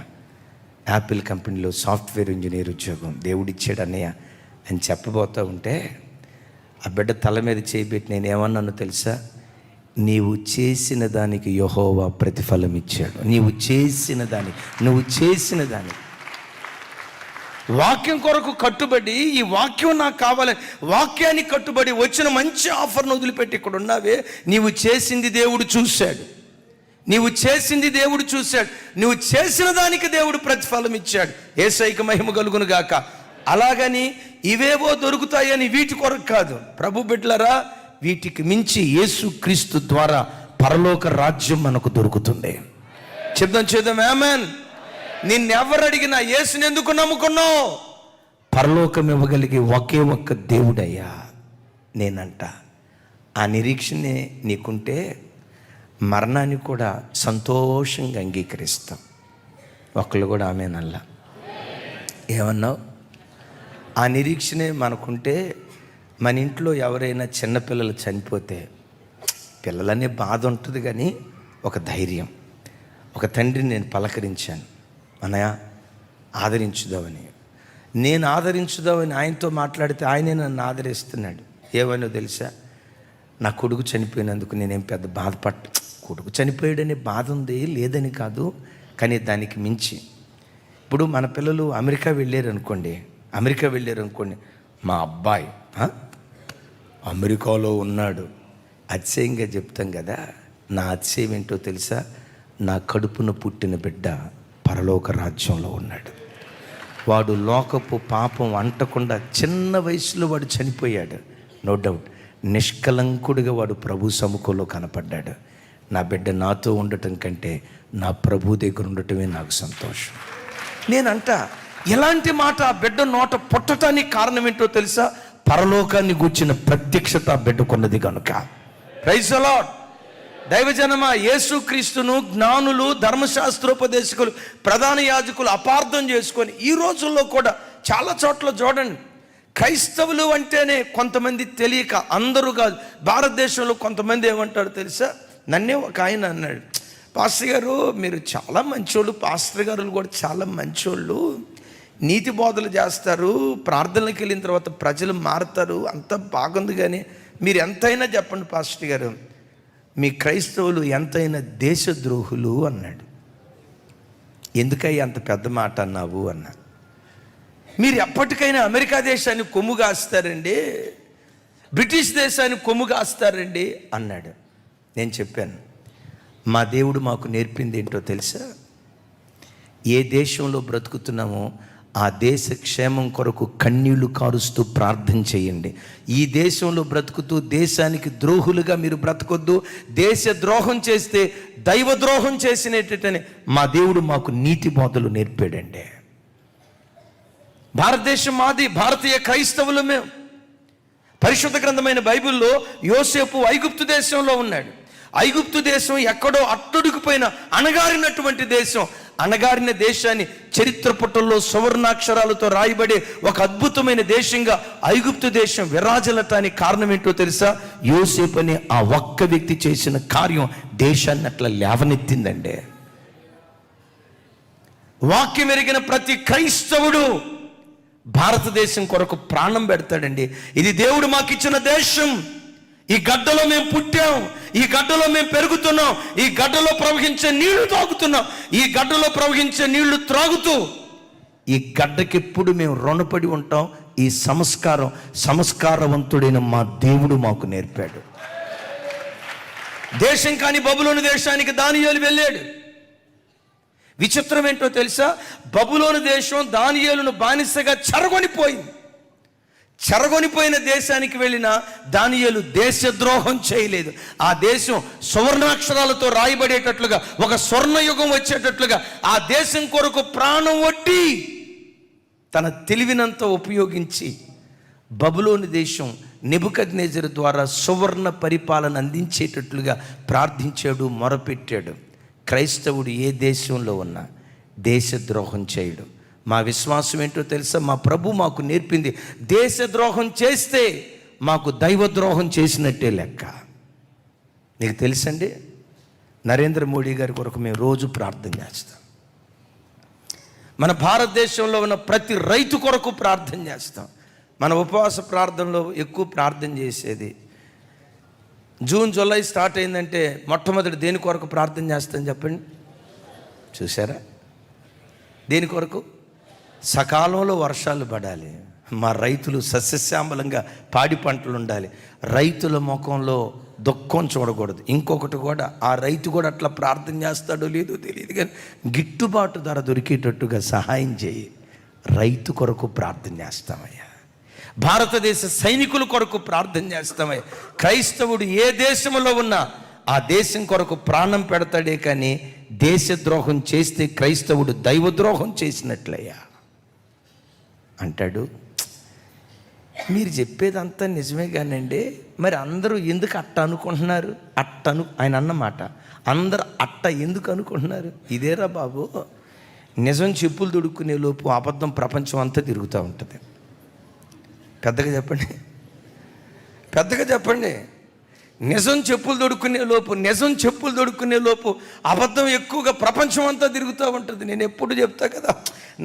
యాపిల్ కంపెనీలో సాఫ్ట్వేర్ ఇంజనీర్ ఉద్యోగం దేవుడిచ్చాడు అన్నయ్య అని చెప్పబోతూ ఉంటే ఆ బిడ్డ తల మీద చేయబెట్టి నేను ఏమన్నానో తెలుసా? నీవు చేసిన దానికి యెహోవా ప్రతిఫలం ఇచ్చాడు. నువ్వు చేసిన దానికి వాక్యం కొరకు కట్టుబడి, ఈ వాక్యం నాకు కావాలని వాక్యానికి కట్టుబడి వచ్చిన మంచి ఆఫర్ను వదిలిపెట్టి ఇక్కడ ఉన్నావే, నీవు చేసింది దేవుడు చూశాడు. నువ్వు చేసిన దానికి దేవుడు ప్రతిఫలం ఇచ్చాడు. యేసయ్యకి మహిమ కలుగును గాక. అలాగని ఇవేవో దొరుకుతాయని వీటి కొరకు కాదు ప్రభు బిడ్డలారా, వీటికి మించి యేసుక్రీస్తు ద్వారా పరలోక రాజ్యం మనకు దొరుకుతుంది. చేద్దాం ఆమేన్. నిన్నెవరు అడిగినా యేసుని ఎందుకు నమ్ముకున్నావు? పరలోకం ఇవ్వగలిగే ఒకే ఒక్క దేవుడయ్యా నేనంట. ఆ నిరీక్షనే నీకుంటే మరణాన్ని కూడా సంతోషంగా అంగీకరిస్తాం. ఒకళ్ళు కూడా ఆమేనల్లా. ఏమన్నావు? ఆ నిరీక్షణే మనకుంటే మన ఇంట్లో ఎవరైనా చిన్నపిల్లలు చనిపోతే పిల్లలనే బాధ ఉంటుంది, కానీ ఒక ధైర్యం. ఒక తండ్రిని నేను పలకరించాను, అన్నయ్య ఆదరించుదామని. నేను ఆదరించుదామని ఆయనతో మాట్లాడితే ఆయనే నన్ను ఆదరిస్తున్నాడు. ఏమనో తెలుసా? నా కొడుకు చనిపోయినందుకు నేనేం పెద్ద కొడుకు చనిపోయాడనే బాధ ఉంది, లేదని కాదు, కానీ దానికి మించి ఇప్పుడు మన పిల్లలు అమెరికా వెళ్ళారు అనుకోండి, మా అబ్బాయి అమెరికాలో ఉన్నాడు, అతిశయంగా చెప్తాం కదా. నా అతిశయం ఏంటో తెలుసా? నా కడుపున పుట్టిన బిడ్డ పరలోక రాజ్యంలో ఉన్నాడు. వాడు లోకపు పాపం అంటకుండా చిన్న వయసులో వాడు చనిపోయాడు. నో డౌట్, నిష్కలంకుడిగా వాడు ప్రభు సముఖంలో కనపడ్డాడు. నా బిడ్డ నాతో ఉండటం కంటే నా ప్రభు దగ్గర ఉండటమే నాకు సంతోషం. నేనంట ఎలాంటి మాట ఆ బిడ్డ నోట పుట్టడానికి కారణం ఏంటో తెలుసా? పరలోకాన్ని గూర్చిన ప్రత్యక్షత ఆ బిడ్డకున్నది కనుక. Praise the lord. దైవజనమా, యేసుక్రీస్తును జ్ఞానులు, ధర్మశాస్త్రోపదేశకులు, ప్రధాన యాజకులు అపార్థం చేసుకొని ఈ రోజుల్లో కూడా చాలా చోట్ల చూడండి, క్రైస్తవులు అంటేనే కొంతమంది తెలియక, అందరూ కాదు, భారతదేశంలో కొంతమంది ఏమంటారు తెలుసా? నన్నే ఒక ఆయన అన్నాడు, పాస్టర్ గారు మీరు చాలా మంచోళ్ళు, పాస్టర్ గారు కూడా చాలా మంచోళ్ళు, నీతి బోధలు చేస్తారు, ప్రార్థనలకు వెళ్ళిన తర్వాత ప్రజలు మారుతారు, అంతా బాగుంది, కానీ మీరు ఎంతైనా చెప్పండి పాస్టర్ గారు, మీ క్రైస్తవులు ఎంతైనా దేశద్రోహులు అన్నాడు. ఎందుకయ్యా అంత పెద్ద మాట అన్నావు అన్నా. మీరు ఎప్పటికైనా అమెరికా దేశాన్ని కొమ్ము కాస్తారండి, బ్రిటిష్ దేశాన్ని కొమ్ము కాస్తారండి అన్నాడు. నేను చెప్పాను, మా దేవుడు మాకు నేర్పింది ఏంటో తెలుసా? ఏ దేశంలో బ్రతుకుతున్నామో ఆ దేశ క్షేమం కొరకు కన్నీళ్లు కారుస్తూ ప్రార్థన చేయండి. ఈ దేశంలో బ్రతుకుతూ దేశానికి ద్రోహులుగా మీరు బ్రతకొద్దు. దేశ ద్రోహం చేస్తే దైవ ద్రోహం చేసినట్టని మా దేవుడు మాకు నీతి బోధలు నేర్పాడండి. భారతదేశం మాది, భారతీయ క్రైస్తవులు మేము. పరిశుద్ధ గ్రంథమైన బైబిల్లో యోసేపు ఐగుప్తు దేశంలో ఉన్నాడు. ఐగుప్తు దేశం ఎక్కడో అట్టడుగుపోయిన అణగారినటువంటి దేశం. అణగారిన దేశాన్ని చరిత్ర పుటల్లో సువర్ణాక్షరాలతో రాయబడే ఒక అద్భుతమైన దేశంగా ఐగుప్తు దేశం విరాజలటానికి కారణం ఏంటో తెలుసా? యోసేపు అనే ఆ ఒక్క వ్యక్తి చేసిన కార్యం దేశాన్ని అట్లా లేవనెత్తిందండి. వాక్యం ఎరిగిన ప్రతి క్రైస్తవుడు భారతదేశం కొరకు ప్రాణం పెడతాడండి. ఇది దేవుడు మాకు ఇచ్చిన దేశం. ఈ గడ్డలో మేము పుట్టాం, ఈ గడ్డలో మేము పెరుగుతున్నాం, ఈ గడ్డలో ప్రవహించే నీళ్లు తాగుతున్నాం, ఈ గడ్డలో ప్రవహించే నీళ్లు త్రాగుతూ ఈ గడ్డకి ఎప్పుడు మేము రుణపడి ఉంటాం. ఈ సంస్కారవంతుడైన మా దేవుడు మాకు నేర్పాడు. దేశం కాని బబులోను దేశానికి దానియేలు వెళ్ళాడు. విచిత్రం ఏంటో తెలుసా? బబులోను దేశం దానియేలును బానిసగా చెరగొనిపోయిన దేశానికి వెళ్ళిన దానియేలు దేశద్రోహం చేయలేదు. ఆ దేశం సువర్ణాక్షరాలతో రాయబడేటట్లుగా, ఒక స్వర్ణయుగం వచ్చేటట్లుగా ఆ దేశం కొరకు ప్రాణం ఒడ్డి తన తెలివినంత ఉపయోగించి బబులోను దేశం నెబుకద్నెజరు ద్వారా సువర్ణ పరిపాలన అందించేటట్లుగా ప్రార్థించాడు, మొరపెట్టాడు. క్రైస్తవుడు ఏ దేశంలో ఉన్నా దేశద్రోహం చేయడు. మా విశ్వాసం ఏంటో తెలుసా? మా ప్రభు మాకు నేర్పింది, దేశద్రోహం చేస్తే మాకు దైవద్రోహం చేసినట్టే లెక్క. నీకు తెలుసండి, నరేంద్ర మోడీ గారి కొరకు మేము రోజు ప్రార్థన చేస్తాం. మన భారతదేశంలో ఉన్న ప్రతి రైతు కొరకు ప్రార్థన చేస్తాం. మన ఉపవాస ప్రార్థనలో ఎక్కువ ప్రార్థన చేసేది జూన్ జూలై స్టార్ట్ అయిందంటే మొట్టమొదటి దేని కొరకు ప్రార్థన చేస్తాం చెప్పండి? చూసారా? దేని కొరకు? సకాలంలో వర్షాలు పడాలి, మా రైతులు సస్యశ్యామలంగా పాడి పంటలు ఉండాలి, రైతుల ముఖంలో దుఃఖం చూడకూడదు. ఇంకొకటి కూడా, ఆ రైతు కూడా అట్లా ప్రార్థన చేస్తాడో లేదో తెలియదు, కానీ గిట్టుబాటు ధర దొరికేటట్టుగా సహాయం చేయి. రైతు కొరకు ప్రార్థన చేస్తామయ్యా. భారతదేశ సైనికుల కొరకు ప్రార్థన చేస్తామయ్యా. క్రైస్తవుడు ఏ దేశంలో ఉన్నా ఆ దేశం కొరకు ప్రాణం పెడతాడే, కానీ దేశద్రోహం చేస్తే క్రైస్తవుడు దైవద్రోహం చేసినట్లయ్యా అంటాడు. మీరు చెప్పేదంతా నిజమే కానండి, మరి అందరూ ఎందుకు అట్ట అనుకుంటున్నారు? ఆయన అన్నమాట, అందరు అట్ట ఎందుకు అనుకుంటున్నారు? ఇదేరా బాబు, నిజం చెప్పులు దొడుక్కునే లోపు అబద్ధం ప్రపంచం అంతా తిరుగుతూ ఉంటుంది. పెద్దగా చెప్పండి, పెద్దగా చెప్పండి. నిజం చెప్పులు దొడుక్కునే లోపు అబద్ధం ఎక్కువగా ప్రపంచం అంతా తిరుగుతూ ఉంటుంది. నేను ఎప్పుడు చెప్తా కదా,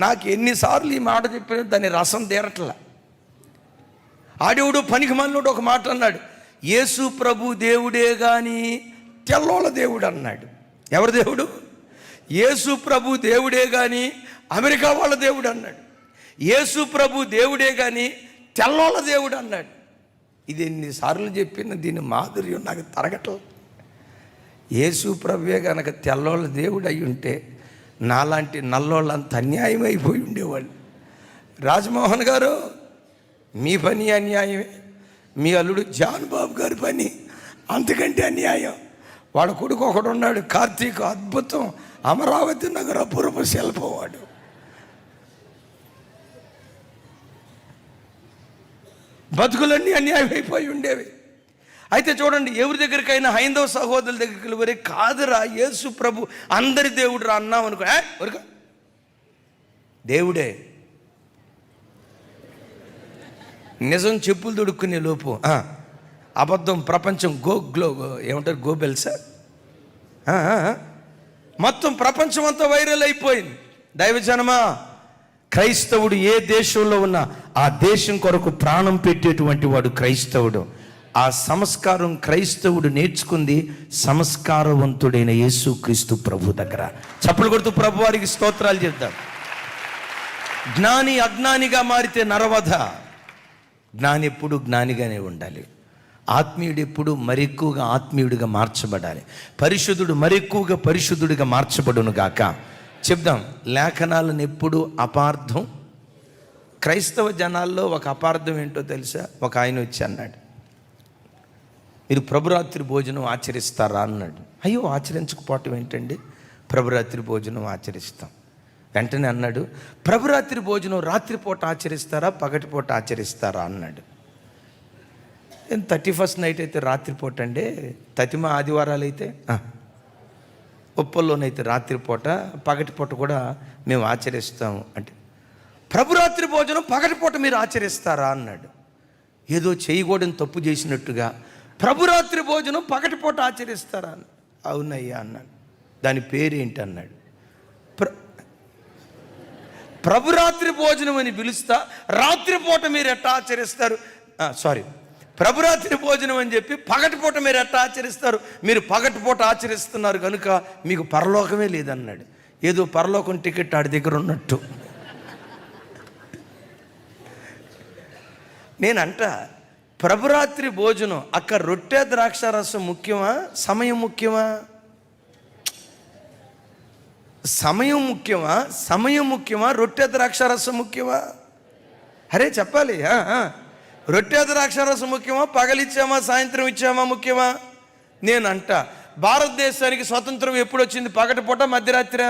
నాకు ఎన్నిసార్లు ఈ మాట చెప్పినా దాని రసం తీరట్లా. ఆడేవుడు పనికి మనలోడు ఒక మాట అన్నాడు, యేసు ప్రభు దేవుడే కానీ తెల్లోళ్ళ దేవుడు అన్నాడు. ఎవరు దేవుడు? యేసు ప్రభు దేవుడే కానీ అమెరికా వాళ్ళ దేవుడు అన్నాడు. యేసు ప్రభు దేవుడే కానీ తెల్లోళ్ళ దేవుడు అన్నాడు. ఇది ఎన్నిసార్లు చెప్పిన దీని మాధుర్యం నాకు తరగటం. యేసు ప్రభువే కనుక తెల్లోళ్ళ దేవుడు అయి ఉంటే నాలాంటి నల్లోళ్ళంత అన్యాయం అయిపోయి ఉండేవాళ్ళు. రాజమోహన్ గారు, మీ పని అన్యాయమే, మీ అల్లుడు జాన్ బాబు గారి పని అంతకంటే అన్యాయం. వాడు కొడుకు ఒకడు ఉన్నాడు, కార్తీక్, అద్భుతం, అమరావతి నగర పురపు శిల్పం. వాడు బతుకులన్నీ అన్యాయం అయిపోయి ఉండేవి. అయితే చూడండి, ఎవరి దగ్గరికైనా హైందవ సహోదరుల దగ్గరికి వరే కాదురా యేసు ప్రభు అందరి దేవుడు రా అన్నాం అనుకో, దేవుడే. నిజం చెప్పులు దొడుక్కునే లోపు అబద్ధం ప్రపంచం ఏమంటారు, గోబెల్సా, మొత్తం ప్రపంచం అంతా వైరల్ అయిపోయింది. దైవజనమా, క్రైస్తవుడు ఏ దేశంలో ఉన్నా ఆ దేశం కొరకు ప్రాణం పెట్టేటువంటి వాడు క్రైస్తవుడు. ఆ సంస్కారం క్రైస్తవుడు నేర్చుకుంది సంస్కారవంతుడైన యేసుక్రీస్తు ప్రభు దగ్గర. చప్పలు కొడుతూ ప్రభు వారికి స్తోత్రాలు చెప్తాం. జ్ఞాని అజ్ఞానిగా మారితే నరవధ. జ్ఞాని ఎప్పుడు జ్ఞానిగానే ఉండాలి. ఆత్మీయుడు ఎప్పుడు మరెక్కువగా ఆత్మీయుడిగా మార్చబడాలి. పరిశుద్ధుడు మరెక్కువగా పరిశుద్ధుడిగా మార్చబడును గాక. చెప్దాం, లేఖనాలను ఎప్పుడు అపార్థం. క్రైస్తవ జనాల్లో ఒక అపార్థం ఏంటో తెలుసా? ఒక ఆయన వచ్చి అన్నాడు, మీరు ప్రభురాత్రి భోజనం ఆచరిస్తారా అన్నాడు. అయ్యో, ఆచరించకపోవటం ఏంటండి, ప్రభురాత్రి భోజనం ఆచరిస్తాం. వెంటనే అన్నాడు, ప్రభురాత్రి భోజనం రాత్రిపూట ఆచరిస్తారా పగటిపూట ఆచరిస్తారా అన్నాడు. 31st నైట్ అయితే రాత్రిపూట అండి, తతిమ ఆదివారాలు అయితే ఉప్పల్లోనైతే రాత్రిపూట, పగటిపూట కూడా మేము ఆచరిస్తాము అంటే, ప్రభురాత్రి భోజనం పగటిపూట మీరు ఆచరిస్తారా అన్నాడు. ఏదో చేయకూడని తప్పు చేసినట్టుగా, ప్రభురాత్రి భోజనం పగటిపూట ఆచరిస్తారా అని. అవునయ్యా అన్నాడు. దాని పేరేంటి అన్నాడు. ప్రభురాత్రి భోజనం అని పిలుస్తా, రాత్రిపూట మీరు ఎట్టా ఆచరిస్తారు? ప్రభురాత్రి భోజనం అని చెప్పి పగటిపూట మీరు ఎట్టా ఆచరిస్తారు? మీరు పగటిపూట ఆచరిస్తున్నారు కనుక మీకు పరలోకమే లేదన్నాడు. ఏదో పరలోకం టికెట్ ఆడి దగ్గర ఉన్నట్టు. నేనంట, ప్రభురాత్రి భోజనం అక్కడ రొట్టె ద్రాక్షారసం ముఖ్యమా, సమయం ముఖ్యమా? సమయం ముఖ్యమా, రొట్టె ద్రాక్షారసం ముఖ్యమా? అరే చెప్పాలి. రొట్టె ద్రాక్షారసం ముఖ్యమా, పగలిచ్చామా సాయంత్రం ఇచ్చామా ముఖ్యమా? నేనంట, భారతదేశానికి స్వతంత్రం ఎప్పుడు వచ్చింది? పగటిపూట మధ్యరాత్రి?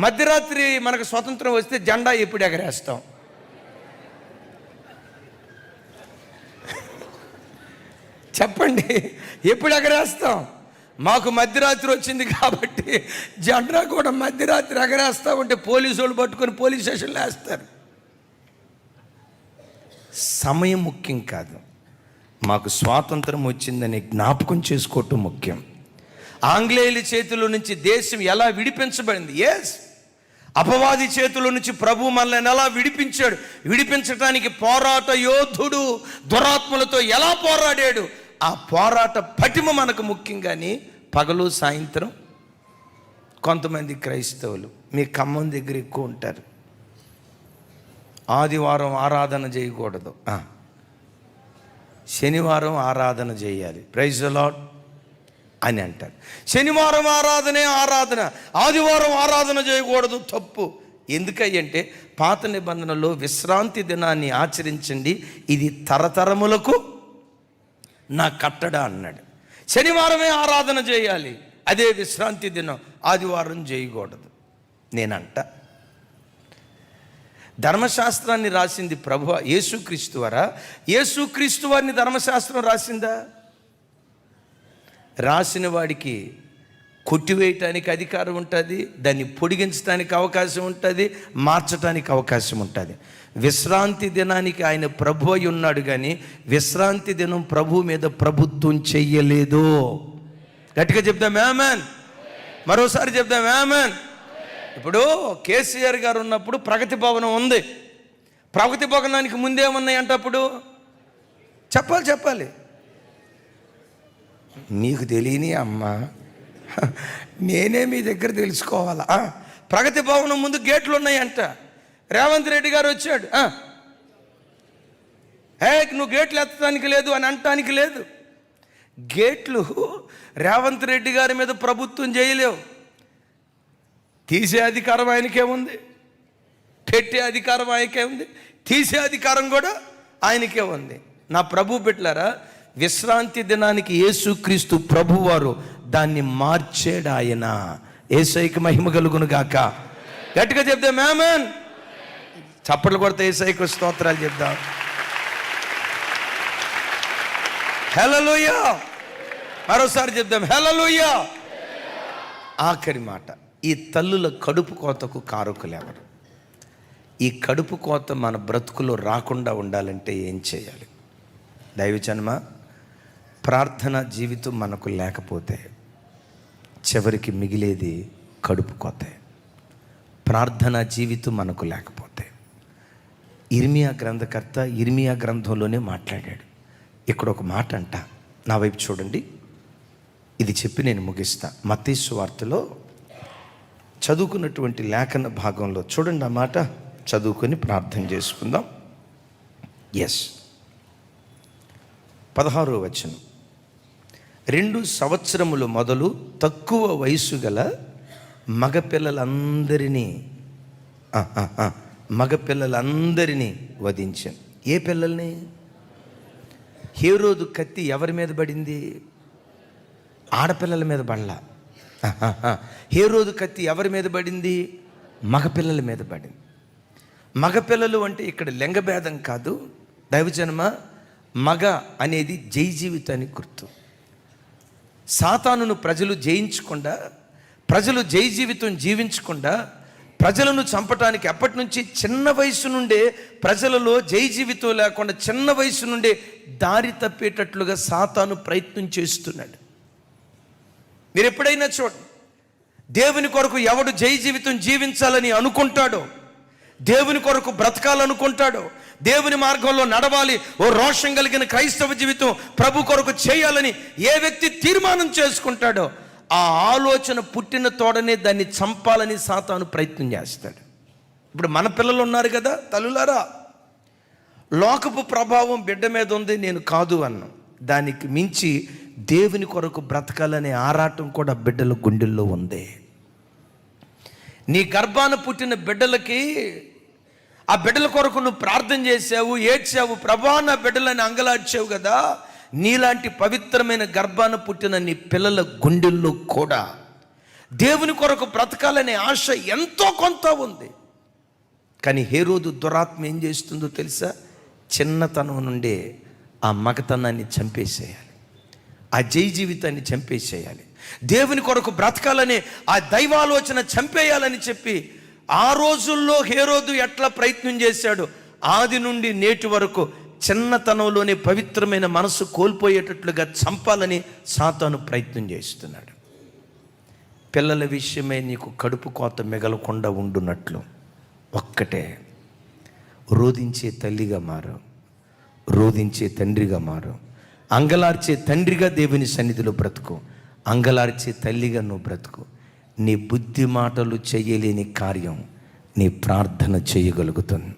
మధ్యరాత్రి మనకు స్వతంత్రం వస్తే జెండా ఎప్పుడు ఎగరేస్తాం? చెప్పండి, ఎప్పుడు ఎగరేస్తాం? మాకు మధ్యరాత్రి వచ్చింది కాబట్టి జెండా కూడా మధ్యరాత్రి ఎగరేస్తా ఉంటే పోలీసు వాళ్ళు పట్టుకొని పోలీస్ స్టేషన్లో వేస్తారు. సమయం ముఖ్యం కాదు, మాకు స్వాతంత్రం వచ్చిందని జ్ఞాపకం చేసుకోవటం ముఖ్యం. ఆంగ్లేయుల చేతిలో నుంచి దేశం ఎలా విడిపించబడింది? అపవాది చేతుల నుంచి ప్రభు మనల్ని ఎలా విడిపించాడు. విడిపించడానికి పోరాట యోధుడు దురాత్మలతో ఎలా పోరాడాడు, ఆ పోరాట పటిమ మనకు ముఖ్యం. కానీ పగలు సాయంత్రం కొంతమంది క్రైస్తవులు మీ ఖమ్మం దగ్గర ఎక్కువ ఉంటారు, ఆదివారం ఆరాధన చేయకూడదు, శనివారం ఆరాధన చేయాలి, ప్రైజ్ ది లార్డ్ అని అంటారు. శనివారం ఆరాధన, ఆదివారం ఆరాధన చేయకూడదు, తప్పు. ఎందుకంటే పాత నిబంధనలో విశ్రాంతి దినాన్ని ఆచరించండి, ఇది తరతరములకు నా కట్టడ అన్నాడు. శనివారమే ఆరాధన చేయాలి, అదే విశ్రాంతి దినం, ఆదివారం చేయకూడదు. నేనంట, ధర్మశాస్త్రాన్ని రాసింది ప్రభువా యేసుక్రీస్తు వారా? యేసుక్రీస్తు వారిని ధర్మశాస్త్రం రాసిందా? రాసిన వాడికి కొట్టివేయటానికి అధికారం ఉంటుంది, దాన్ని పొడిగించడానికి అవకాశం ఉంటుంది, మార్చడానికి అవకాశం ఉంటుంది. విశ్రాంతి దినానికి ఆయన ప్రభు అయి ఉన్నాడు, కానీ విశ్రాంతి దినం ప్రభు మీద ప్రభుత్వం చెయ్యలేదు. గట్టిగా చెప్దాం ఆమేన్. మరోసారి చెప్దాం ఆమేన్. ఇప్పుడు కేసీఆర్ గారు ఉన్నప్పుడు ప్రగతి భవనం ఉంది. ప్రగతి భవనానికి ముందేమున్నాయంటే అప్పుడు చెప్పాలి. మీకు తెలియని అమ్మా, నేనే మీ దగ్గర తెలుసుకోవాలా? ప్రగతి భవనం ముందు గేట్లు ఉన్నాయంట. రేవంత్ రెడ్డి గారు వచ్చాడు, నువ్వు గేట్లు ఎత్తడానికి లేదు అని అనటానికి లేదు. గేట్లు రేవంత్ రెడ్డి గారి మీద ప్రభుత్వం చేయలేవు. తీసే అధికారం ఆయనకే ఉంది, పెట్టే అధికారం ఆయనకే ఉంది, తీసే అధికారం కూడా ఆయనకే ఉంది. నా ప్రభు బిడ్డలారా, విశ్రాంతి దినానికి యేసుక్రీస్తు ప్రభువారు దాన్ని మార్చాడు. ఆయన యేసయ్యకి మహిమ కలుగును గాక. గట్టిగా చెప్దాం ఆమేన్. చప్పట్లు కొడితే యేసయ్యకు స్తోత్రాలు చెప్దాం. హల్లెలూయా. మరోసారి చెప్దాం హల్లెలూయా. ఆఖరి మాట, ఈ తల్లుల కడుపు కోతకు కారకులు ఎవరు? ఈ కడుపు కోత మన బ్రతుకులో రాకుండా ఉండాలంటే ఏం చేయాలి? దైవజనమా, ప్రార్థన జీవితం మనకు లేకపోతే చివరికి మిగిలేది కడుపు కోతే. ప్రార్థన జీవితం మనకు లేకపోతే, ఇర్మియా గ్రంథకర్త ఇర్మియా గ్రంథంలోనే మాట్లాడాడు. ఇక్కడ ఒక మాట అంట, నా వైపు చూడండి, ఇది చెప్పి నేను ముగిస్తా. మత్తయి సువార్తలో చదువుకున్నటువంటి లేఖన భాగంలో చూడండి, ఆ మాట చదువుకొని ప్రార్థన చేసుకుందాం. 16వ వచనం. 2 సంవత్సరములు మొదలు తక్కువ వయసు గల మగపిల్లలందరినీ వధించాను. ఏ పిల్లల్ని? హేరోదు కత్తి ఎవరి మీద పడింది? ఆడపిల్లల మీద పడలా. హేరోదు కత్తి ఎవరి మీద పడింది? మగపిల్లల మీద పడింది. మగపిల్లలు అంటే ఇక్కడ లింగభేదం కాదు దైవజనమ. మగ అనేది జై జీవితానికి గుర్తు. సాతానును ప్రజలు జయించకుండా, ప్రజలు జై జీవితం జీవించకుండా, ప్రజలను చంపటానికి ఎప్పటి నుంచి చిన్న వయసు నుండే ప్రజలలో జై జీవితం లేకుండా చిన్న వయసు నుండే దారి తప్పేటట్లుగా సాతాను ప్రయత్నం చేస్తున్నాడు. మీరు ఎప్పుడైనా చూడండి, దేవుని కొరకు ఎవడు జై జీవితం జీవించాలని అనుకుంటాడో, దేవుని కొరకు బ్రతకాలనుకుంటాడో, దేవుని మార్గంలో నడవాలి, ఓ రోషం కలిగిన క్రైస్తవ జీవితం ప్రభు కొరకు చేయాలని ఏ వ్యక్తి తీర్మానం చేసుకుంటాడో, ఆ ఆలోచన పుట్టిన తోడనే దాన్ని చంపాలని సాతాను ప్రయత్నం చేస్తాడు. ఇప్పుడు మన పిల్లలు ఉన్నారు కదా తల్లులారా, లోకపు ప్రభావం బిడ్డ మీద ఉంది, నేను కాదు అన్నాం. దానికి మించి దేవుని కొరకు బ్రతకాలనే ఆరాటం కూడా బిడ్డల గుండెల్లో ఉంది. నీ గర్భాన పుట్టిన బిడ్డలకి, ఆ బిడ్డల కొరకు నువ్వు ప్రార్థన చేసావు, ఏడ్చావు, ప్రభా నా బిడ్డలని అంగలాడ్చావు కదా. నీలాంటి పవిత్రమైన గర్భాన పుట్టిన నీ పిల్లల గుండెల్లో కూడా దేవుని కొరకు బ్రతకాలనే ఆశ ఎంతో కొంత ఉంది. కానీ హేరోదు దురాత్మ ఏం చేస్తుందో తెలుసా? చిన్నతనం నుండే ఆ మగతనాన్ని చంపేసేయాలి, ఆ జై జీవితాన్ని చంపేసేయాలి, దేవుని కొరకు బ్రతకాలనే ఆ దైవాలోచన చంపేయాలని చెప్పి ఆ రోజుల్లో హేరోదు ఎట్లా ప్రయత్నం చేశాడు, ఆది నుండి నేటి వరకు చిన్నతనంలోనే పవిత్రమైన మనసు కోల్పోయేటట్లుగా చంపాలని సాతాను ప్రయత్నం చేస్తున్నాడు. పిల్లల విషయమై నీకు కడుపు కోత మిగలకుండా ఉండునట్లు ఒక్కటే, రోదించే తల్లిగా మారు, రోదించే తండ్రిగా మారు. అంగలార్చే తండ్రిగా దేవుని సన్నిధిలో బ్రతుకు, అంగలార్చే తల్లిగా నువ్వు బ్రతుకు. నీ బుద్ధి మాటలు చేయలేని కార్యం నీ ప్రార్థన చేయగలుగుతుంది.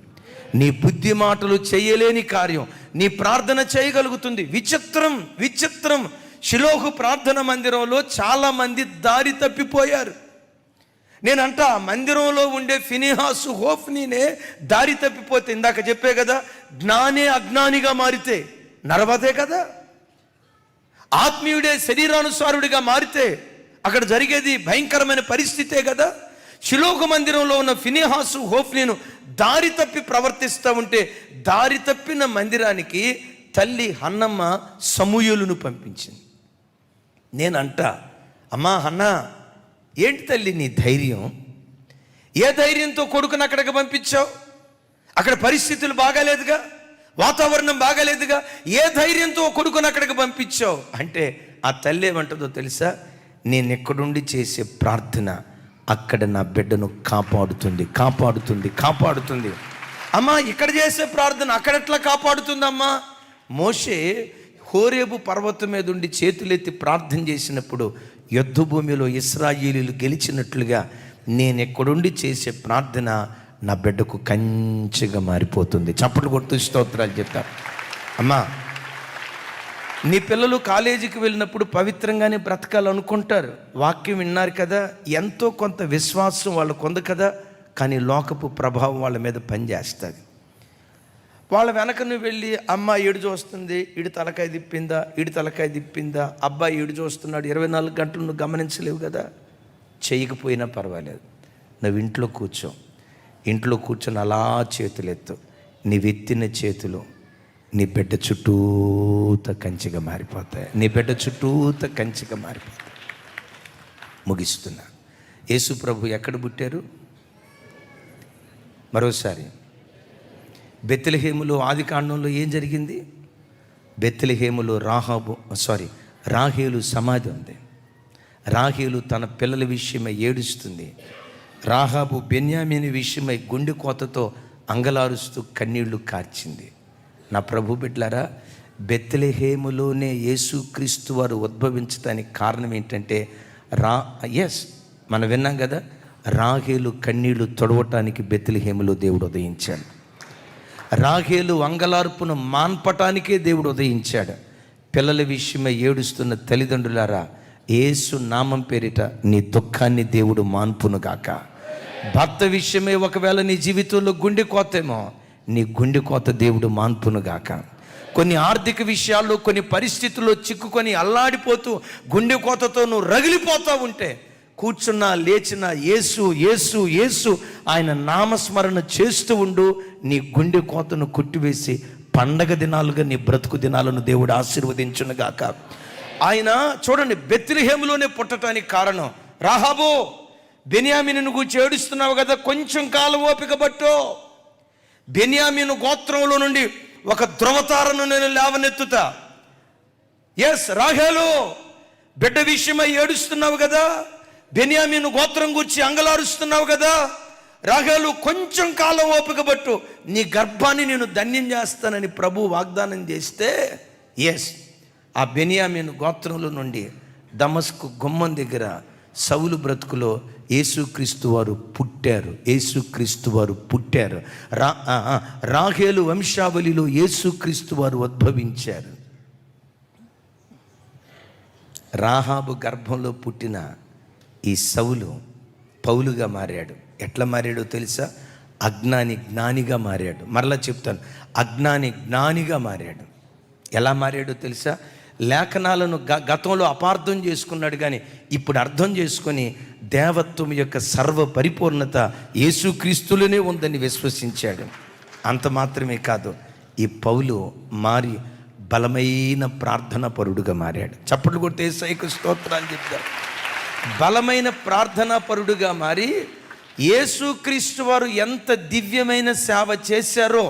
నీ బుద్ధి మాటలు చేయలేని కార్యం నీ ప్రార్థన చేయగలుగుతుంది. విచిత్రం షిలోహు ప్రార్థన మందిరంలో చాలామంది దారి తప్పిపోయారు. నేనంట మందిరంలో ఉండే ఫినెహాసు హోఫ్నీనే దారి తప్పిపోతే, ఇందాక చెప్పే కదా, జ్ఞానే అజ్ఞానిగా మారితే నరవదే కదా, ఆత్మీయుడే శరీరానుసారుడిగా మారితే అక్కడ జరిగేది భయంకరమైన పరిస్థితే కదా. షిలోహు మందిరంలో ఉన్న ఫినెహాసు హోఫ్నీను దారి తప్పి ప్రవర్తిస్తూ ఉంటే దారి తప్పిన మందిరానికి తల్లి హన్నమ్మ సమూయేలును పంపించింది. నేనంట, అమ్మా హన్న, ఏంటి తల్లి నీ ధైర్యం? ఏ ధైర్యంతో కొడుకుని అక్కడికి పంపించావు? అక్కడ పరిస్థితులు బాగాలేదుగా, వాతావరణం బాగాలేదుగా, ఏ ధైర్యంతో కొడుకుని అక్కడికి పంపించావు అంటే ఆ తల్లి ఏమంటుందో తెలుసా? నేను ఎక్కడుండి చేసే ప్రార్థన అక్కడ నా బిడ్డను కాపాడుతుంది, కాపాడుతుంది, కాపాడుతుంది. అమ్మా, ఇక్కడ చేసే ప్రార్థన అక్కడెట్లా కాపాడుతుందమ్మా? మోషే హోరేబు పర్వతం మీద ఉండి చేతులెత్తి ప్రార్థన చేసినప్పుడు యుద్ధ భూమిలో ఇశ్రాయేలీయులు గెలిచినట్లుగా నేను ఎక్కడుండి చేసే ప్రార్థన నా బిడ్డకు కంచెగా మారిపోతుంది. చప్పట్లు కొడుతూ స్తోత్రాలు చెప్తారు. అమ్మా, నీ పిల్లలు కాలేజీకి వెళ్ళినప్పుడు పవిత్రంగానే బ్రతకాలనుకుంటారు. వాక్యం విన్నారు కదా, ఎంతో కొంత విశ్వాసం వాళ్ళకు ఉంది కదా, కానీ లోకపు ప్రభావం వాళ్ళ మీద పనిచేస్తుంది. వాళ్ళ వెనకను వెళ్ళి అమ్మ ఏడు చూస్తుంది, ఈడు తలకాయ తిప్పిందా, ఈడు తలకాయ తిప్పిందా, అబ్బాయి ఏడు చూస్తున్నాడు, 24 గంటలు నువ్వు గమనించలేవు కదా. చేయకపోయినా పర్వాలేదు, నువ్వు ఇంట్లో కూర్చో. ఇంట్లో కూర్చొని అలా చేతులెత్తు. నీవెత్తిన చేతులు నీ బిడ్డ చుట్టూత కంచిగా మారిపోతాయి. నీ బిడ్డ చుట్టూత కంచిగా మారిపోతాయి. ముగిస్తున్నా. యేసు ప్రభు ఎక్కడ పుట్టారు? మరోసారి బెత్లెహేములో ఆది కాండంలో ఏం జరిగింది? బెత్లెహేములో రాహేలు సమాధి ఉంది. రాహేలు తన పిల్లల విషయమై ఏడుస్తుంది. రాహాబు బెన్యామీను విషయమై గుండె కోతతో అంగలారుస్తూ కన్నీళ్లు కార్చింది. నా ప్రభు బిడ్డలారా, బెత్లెహేములోనే యేసుక్రీస్తు వారు ఉద్భవించడానికి కారణం ఏంటంటే మనం విన్నాం కదా, రాహేలు కన్నీళ్లు తొడవటానికి బెత్లెహేములో దేవుడు ఉదయించాడు. రాహేలు అంగలార్పును మాన్పటానికే దేవుడు ఉదయించాడు. పిల్లల విషయమై ఏడుస్తున్న తల్లిదండ్రులారా, యేసు నామం పేరిట నీ దుఃఖాన్ని దేవుడు మాన్పునుగాక. భర్త విషయమై ఒకవేళ నీ జీవితంలో గుండె కోతేమో, నీ గుండె కోత దేవుడు మాన్పునుగాక. కొన్ని ఆర్థిక విషయాల్లో కొన్ని పరిస్థితుల్లో చిక్కుకొని అల్లాడిపోతూ గుండె కోతతో నువ్వు రగిలిపోతూ ఉంటే, కూర్చున్నా లేచినా యేసు యేసు యేసు ఆయన నామస్మరణ చేస్తూ ఉండు. నీ గుండె కోతను కొట్టివేసి పండగ దినాలుగా నీ బ్రతుకు దినాలను దేవుడు ఆశీర్వదించునుగాక. ఆయన చూడండి, బెత్లెహేములోనే పుట్టడానికి కారణం. రాహాబు, బెన్యామీనును గూర్చి ఏడుస్తున్నావు కదా, కొంచెం కాలం ఓపిక పట్టు. బెన్యామీను గోత్రంలో నుండి ఒక ధ్రువతారను నేను లేవనెత్తుతా. రాహేలు, బిడ్డ విషయమై ఏడుస్తున్నావు కదా, బెన్యామీను గోత్రం గురించి అంగలారుస్తున్నావు కదా, రాహేలు కొంచెం కాలం ఓపిక పట్టు, నీ గర్భాన్ని నేను ధన్యం చేస్తానని ప్రభు వాగ్దానం చేస్తే, ఆ బెన్యామీను గోత్రంలో నుండి దమస్కు గుమ్మం దగ్గర సౌలు బ్రతుకులో యేసుక్రీస్తు వారు పుట్టారు. యేసుక్రీస్తు వారు పుట్టారు. రాహేలు వంశావళిలో యేసుక్రీస్తు వారు ఉద్భవించారు. రాహాబు గర్భంలో పుట్టిన ఈ సౌలు పౌలుగా మారాడు. ఎట్లా మారాడో తెలుసా? అజ్ఞాని జ్ఞానిగా మారాడు. మరలా చెప్తాను, అజ్ఞాని జ్ఞానిగా మారాడు. ఎలా మారాడో తెలుసా? లేఖనాలను గతంలో అపార్థం చేసుకున్నాడు, కానీ ఇప్పుడు అర్థం చేసుకొని దేవత్వం యొక్క సర్వ పరిపూర్ణత యేసుక్రీస్తులోనే ఉందని విశ్వసించాడు. అంత మాత్రమే కాదు, ఈ పౌలు మారి బలమైన ప్రార్థన పరుడుగా మారాడు. చప్పట్లు కొడితే యేసయ్యకు స్తోత్రాలు చెప్తారు. బలమైన ప్రార్థనా పరుడుగా మారి యేసుక్రీస్తు వారు ఎంత దివ్యమైన సేవ చేశారో,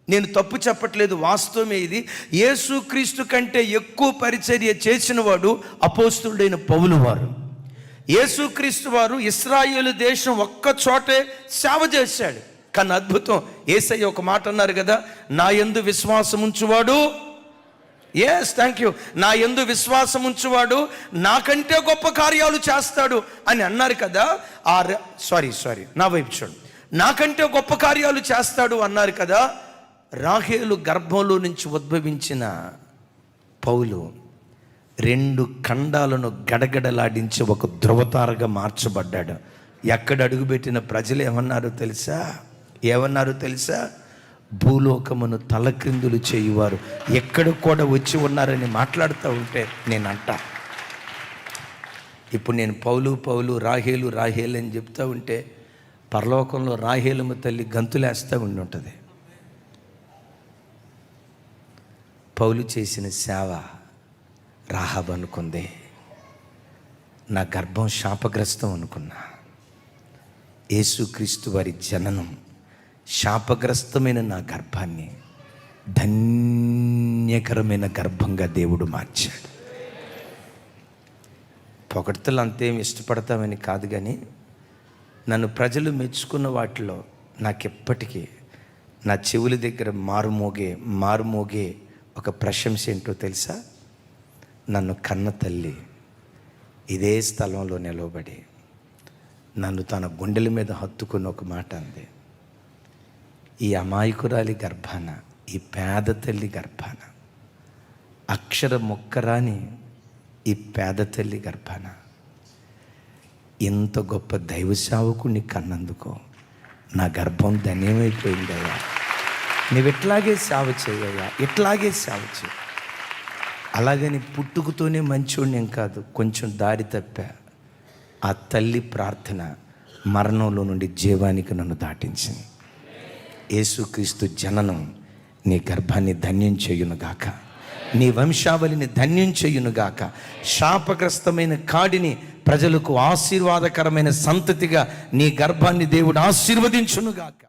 నేను తప్పు చెప్పట్లేదు, వాస్తవమే ఇది. యేసుక్రీస్తు కంటే ఎక్కువ పరిచర్య చేసిన వాడు అపోస్తులుడైన పౌలు వారు. యేసుక్రీస్తు వారు ఇశ్రాయేలు దేశం ఒక్క చోటే సేవ చేశాడు. కానీ అద్భుతం, యేసయ్య ఒక మాట అన్నారు కదా, నా యందు విశ్వాసం ఉంచువాడు, థ్యాంక్ యూ, నా యందు విశ్వాసం ఉంచువాడు నాకంటే గొప్ప కార్యాలు చేస్తాడు అని అన్నారు కదా. నా వైపు చూడు, నాకంటే గొప్ప కార్యాలు చేస్తాడు అన్నారు కదా. రాహేలు గర్భంలో నుంచి ఉద్భవించిన పౌలు 2 ఖండాలను గడగడలాడించి ఒక ధ్రువతారగా మార్చబడ్డాడు. ఎక్కడ అడుగుపెట్టిన ప్రజలు ఏమన్నారో తెలుసా? భూలోకమును తలక్రిందులు చేయువారు ఎక్కడ కూడా వచ్చి ఉన్నారని మాట్లాడుతూ ఉంటే నేనంట, ఇప్పుడు నేను పౌలు రాహేలు అని చెప్తూ ఉంటే పరలోకంలో రాహేలమ్మ తల్లి గంతులేస్తూ ఉండి ఉంటుంది. పౌలు చేసిన సేవ రాహాబు అనుకుంది. నా గర్భం శాపగ్రస్తం అనుకున్నా. యేసుక్రీస్తు వారి జననం శాపగ్రస్తమైన నా గర్భాన్ని ధన్యకరమైన గర్భంగా దేవుడు మార్చాడు. పొగడ్తలు అంతేం ఇష్టపడతామని కాదు, కానీ నన్ను ప్రజలు మెచ్చుకున్న వాటిలో నాకెప్పటికీ నా చెవుల దగ్గర మారుమోగే ఒక ప్రశంస ఏంటో తెలుసా? నన్ను కన్న తల్లి ఇదే స్థలంలో నిలవబడి నన్ను తన గుండెల మీద హత్తుకుని ఒక మాట అంది. ఈ అమాయకురాలి గర్భాన, ఈ పేద తల్లి గర్భాన, అక్షర ముక్కరాని ఈ పేద తల్లి గర్భాన ఇంత గొప్ప దైవ సేవకుని కన్నందుకో నా గర్భం ధన్యమైపోయిందయ్యా. నువ్వు ఎట్లాగే సేవ చేయయ్యా, ఎట్లాగే సేవ చేయ. అలాగని పుట్టుకతోనే మంచోడిని ఏం కాదు, కొంచెం దారి తప్పా. ఆ తల్లి ప్రార్థన మరణంలో నుండి జీవానికి నన్ను దాటించింది. యేసుక్రీస్తు జననం నీ గర్భాన్ని ధన్యం చేయునుగాక, నీ వంశావళిని ధన్యం చేయునుగాక. శాపగ్రస్తమైన కాడిని ప్రజలకు ఆశీర్వాదకరమైన సంతతిగా నీ గర్భాన్ని దేవుడు ఆశీర్వదించునుగాక.